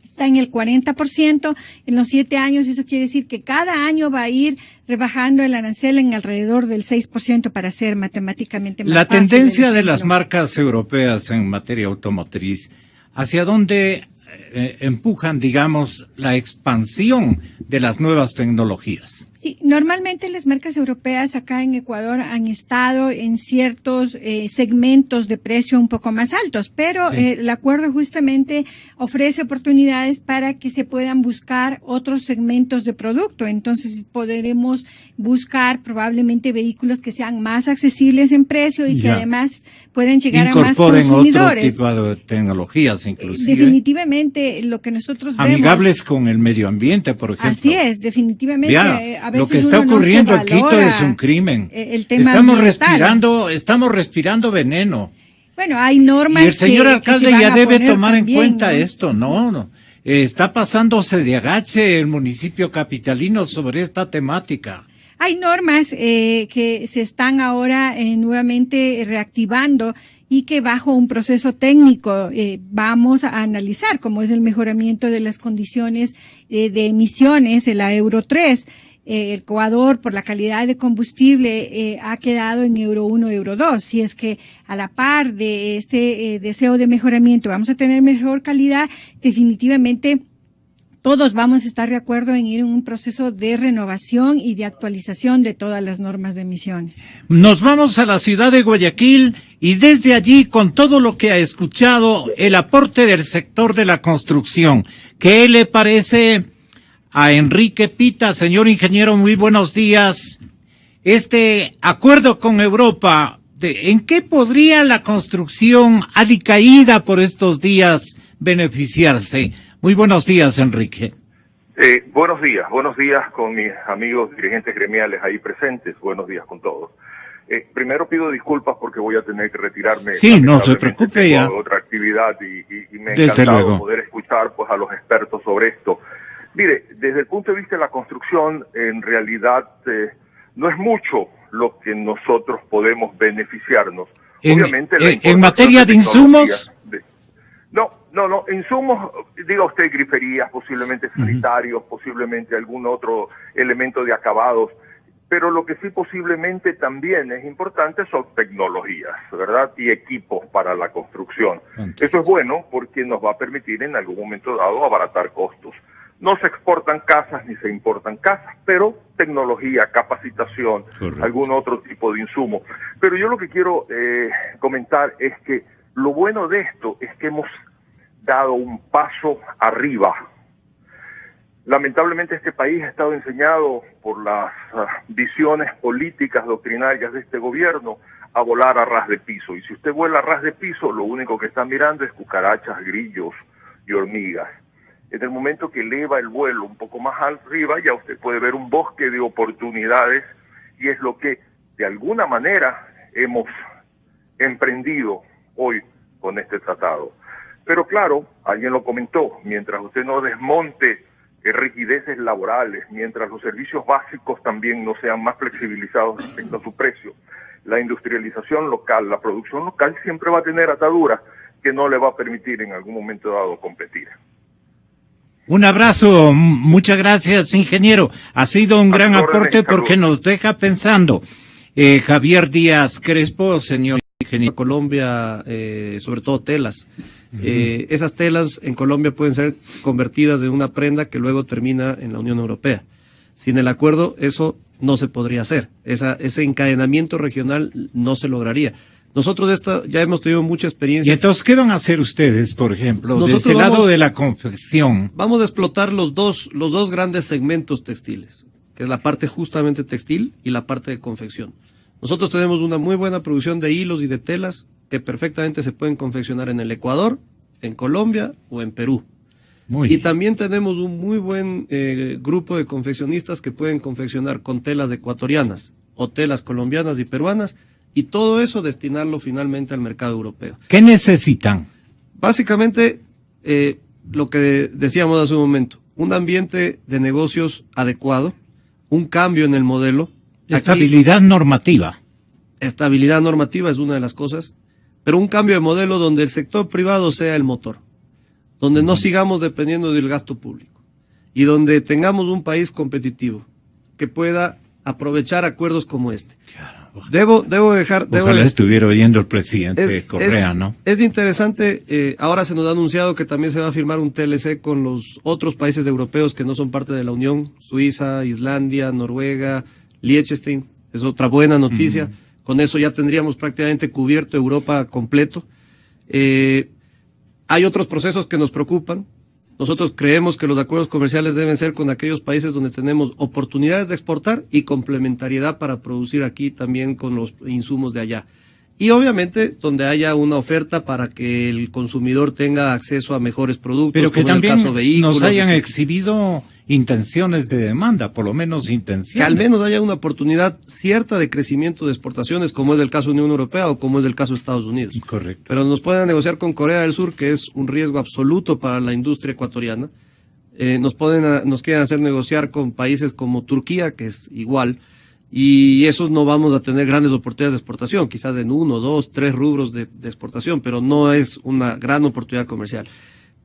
está en el 40%, en los 7 años eso quiere decir que cada año va a ir rebajando el arancel en alrededor del 6% para ser matemáticamente más fácil. La tendencia de las marcas europeas en materia automotriz, ¿hacia dónde empujan, digamos, la expansión de las nuevas tecnologías? Sí, normalmente las marcas europeas acá en Ecuador han estado en ciertos segmentos de precio un poco más altos, pero el acuerdo justamente ofrece oportunidades para que se puedan buscar otros segmentos de producto. Entonces podremos buscar probablemente vehículos que sean más accesibles en precio y que además puedan llegar a más consumidores. Otro tipo de tecnologías inclusive. Definitivamente lo que nosotros vemos. Amigables con el medio ambiente, por ejemplo. Así es, definitivamente. Lo que está ocurriendo en Quito es un crimen. El tema estamos respirando veneno. Bueno, hay normas. Y el señor alcalde ya debe tomar en cuenta esto, ¿no? Está pasándose de agache el municipio capitalino sobre esta temática. Hay normas que se están ahora nuevamente reactivando y que bajo un proceso técnico vamos a analizar, como es el mejoramiento de las condiciones de emisiones, la Euro 3. el Ecuador, por la calidad de combustible, ha quedado en Euro 1, Euro 2. Si es que a la par de este deseo de mejoramiento vamos a tener mejor calidad, definitivamente todos vamos a estar de acuerdo en ir en un proceso de renovación y de actualización de todas las normas de emisiones. Nos vamos a la ciudad de Guayaquil y desde allí, con todo lo que ha escuchado, el aporte del sector de la construcción. ¿Qué le parece a Enrique Pita? Señor ingeniero, muy buenos días. Este acuerdo con Europa, ¿en qué podría la construcción alicaída por estos días beneficiarse? Muy buenos días, Enrique. Buenos días con mis amigos dirigentes gremiales ahí presentes, buenos días con todos. Primero pido disculpas porque voy a tener que retirarme. Sí, no se preocupe ya. Otra actividad y me ha Desde encantado luego poder escuchar pues a los expertos sobre esto. Mire, desde el punto de vista de la construcción, en realidad no es mucho lo que nosotros podemos beneficiarnos. Obviamente, en materia de insumos. No, insumos, diga usted, griferías, posiblemente sanitarios, posiblemente algún otro elemento de acabados, pero lo que sí posiblemente también es importante son tecnologías, ¿verdad? Y equipos para la construcción. Eso es bueno porque nos va a permitir en algún momento dado abaratar costos. No se exportan casas ni se importan casas, pero tecnología, capacitación, algún otro tipo de insumo. Pero yo lo que quiero comentar es que lo bueno de esto es que hemos dado un paso arriba. Lamentablemente este país ha estado enseñado por las visiones políticas doctrinarias de este gobierno a volar a ras de piso. Y si usted vuela a ras de piso, lo único que está mirando es cucarachas, grillos y hormigas. En el momento que eleva el vuelo un poco más arriba, ya usted puede ver un bosque de oportunidades y es lo que de alguna manera hemos emprendido hoy con este tratado. Pero claro, alguien lo comentó, mientras usted no desmonte rigideces laborales, mientras los servicios básicos también no sean más flexibilizados respecto a su precio, la industrialización local, la producción local siempre va a tener ataduras que no le va a permitir en algún momento dado competir. Un abrazo, muchas gracias, ingeniero. Ha sido un gran aporte porque nos deja pensando. Javier Díaz Crespo, señor ingeniero. Colombia, sobre todo telas. Esas telas en Colombia pueden ser convertidas en una prenda que luego termina en la Unión Europea. Sin el acuerdo, eso no se podría hacer. Ese encadenamiento regional no se lograría. Nosotros ya hemos tenido mucha experiencia. ¿Y entonces qué van a hacer ustedes, por ejemplo, de este lado de la confección? Vamos a explotar los dos grandes segmentos textiles, que es la parte justamente textil y la parte de confección. Nosotros tenemos una muy buena producción de hilos y de telas que perfectamente se pueden confeccionar en el Ecuador, en Colombia o en Perú. Y también tenemos un muy buen grupo de confeccionistas que pueden confeccionar con telas ecuatorianas o telas colombianas y peruanas, y todo eso destinarlo finalmente al mercado europeo. ¿Qué necesitan? Básicamente, lo que decíamos hace un momento, un ambiente de negocios adecuado, un cambio en el modelo. Estabilidad normativa. Estabilidad normativa es una de las cosas, pero un cambio de modelo donde el sector privado sea el motor, donde no sigamos dependiendo del gasto público y donde tengamos un país competitivo que pueda aprovechar acuerdos como este. Ojalá estuviera oyendo el presidente Correa, ¿no? Es interesante, ahora se nos ha anunciado que también se va a firmar un TLC con los otros países europeos que no son parte de la Unión, Suiza, Islandia, Noruega, Liechtenstein, es otra buena noticia. Con eso ya tendríamos prácticamente cubierto Europa completo. Hay otros procesos que nos preocupan. Nosotros creemos que los acuerdos comerciales deben ser con aquellos países donde tenemos oportunidades de exportar y complementariedad para producir aquí también con los insumos de allá. Y obviamente donde haya una oferta para que el consumidor tenga acceso a mejores productos. Pero que como también en el caso vehículos, nos hayan etc. exhibido intenciones de demanda, por lo menos intenciones. Que al menos haya una oportunidad cierta de crecimiento de exportaciones, como es el caso de Unión Europea o como es el caso de Estados Unidos. Correcto. Pero nos pueden negociar con Corea del Sur, que es un riesgo absoluto para la industria ecuatoriana. Nos quieren hacer negociar con países como Turquía, que es igual. Y esos no vamos a tener grandes oportunidades de exportación, quizás en 1, 2, 3 rubros de exportación, pero no es una gran oportunidad comercial.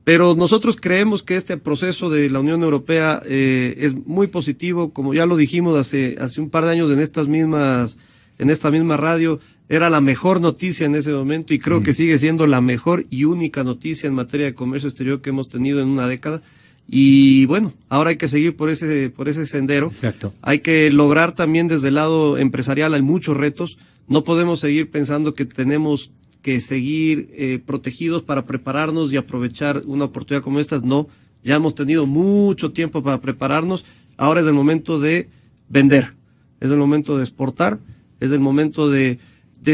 Pero nosotros creemos que este proceso de la Unión Europea es muy positivo, como ya lo dijimos hace un par de años en esta misma radio, era la mejor noticia en ese momento y creo que sigue siendo la mejor y única noticia en materia de comercio exterior que hemos tenido en una década. Y bueno, ahora hay que seguir por ese sendero. Exacto. Hay que lograr también desde el lado empresarial, hay muchos retos. No podemos seguir pensando que tenemos que seguir protegidos para prepararnos y aprovechar una oportunidad como estas. No, ya hemos tenido mucho tiempo para prepararnos. Ahora es el momento de vender, es el momento de exportar, es el momento de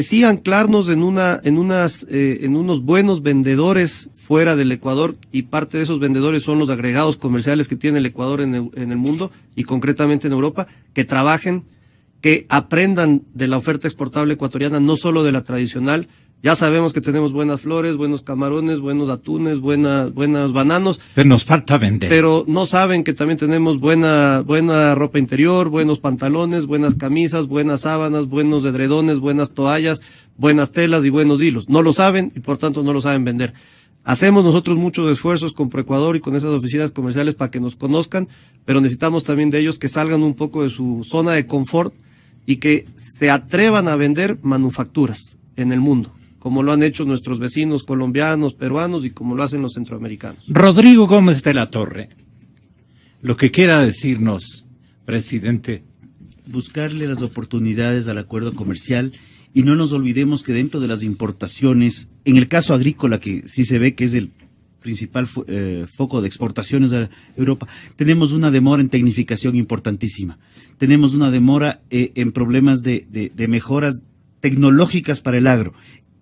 sí anclarnos en unos buenos vendedores fuera del Ecuador, y parte de esos vendedores son los agregados comerciales que tiene el Ecuador en el mundo y concretamente en Europa, que trabajen, que aprendan de la oferta exportable ecuatoriana, no solo de la tradicional. Ya sabemos que tenemos buenas flores, buenos camarones, buenos atunes, buenos bananos. Pero nos falta vender. Pero no saben que también tenemos buena ropa interior, buenos pantalones, buenas camisas, buenas sábanas, buenos edredones, buenas toallas, buenas telas y buenos hilos. No lo saben y por tanto no lo saben vender. Hacemos nosotros muchos esfuerzos con ProEcuador y con esas oficinas comerciales para que nos conozcan, pero necesitamos también de ellos que salgan un poco de su zona de confort y que se atrevan a vender manufacturas en el mundo, como lo han hecho nuestros vecinos colombianos, peruanos y como lo hacen los centroamericanos. Rodrigo Gómez de la Torre, lo que quiera decirnos, presidente. Buscarle las oportunidades al acuerdo comercial y no nos olvidemos que dentro de las importaciones, en el caso agrícola, que sí se ve que es el principal foco de exportaciones a Europa, tenemos una demora en tecnificación importantísima. Tenemos una demora en problemas de mejoras tecnológicas para el agro.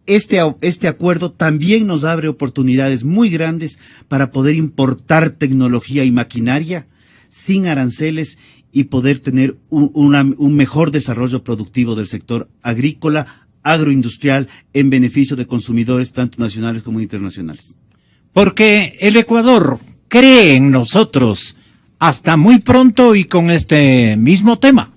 Este acuerdo también nos abre oportunidades muy grandes para poder importar tecnología y maquinaria sin aranceles y poder tener un mejor desarrollo productivo del sector agrícola, agroindustrial, en beneficio de consumidores tanto nacionales como internacionales. Porque el Ecuador cree en nosotros. Hasta muy pronto y con este mismo tema.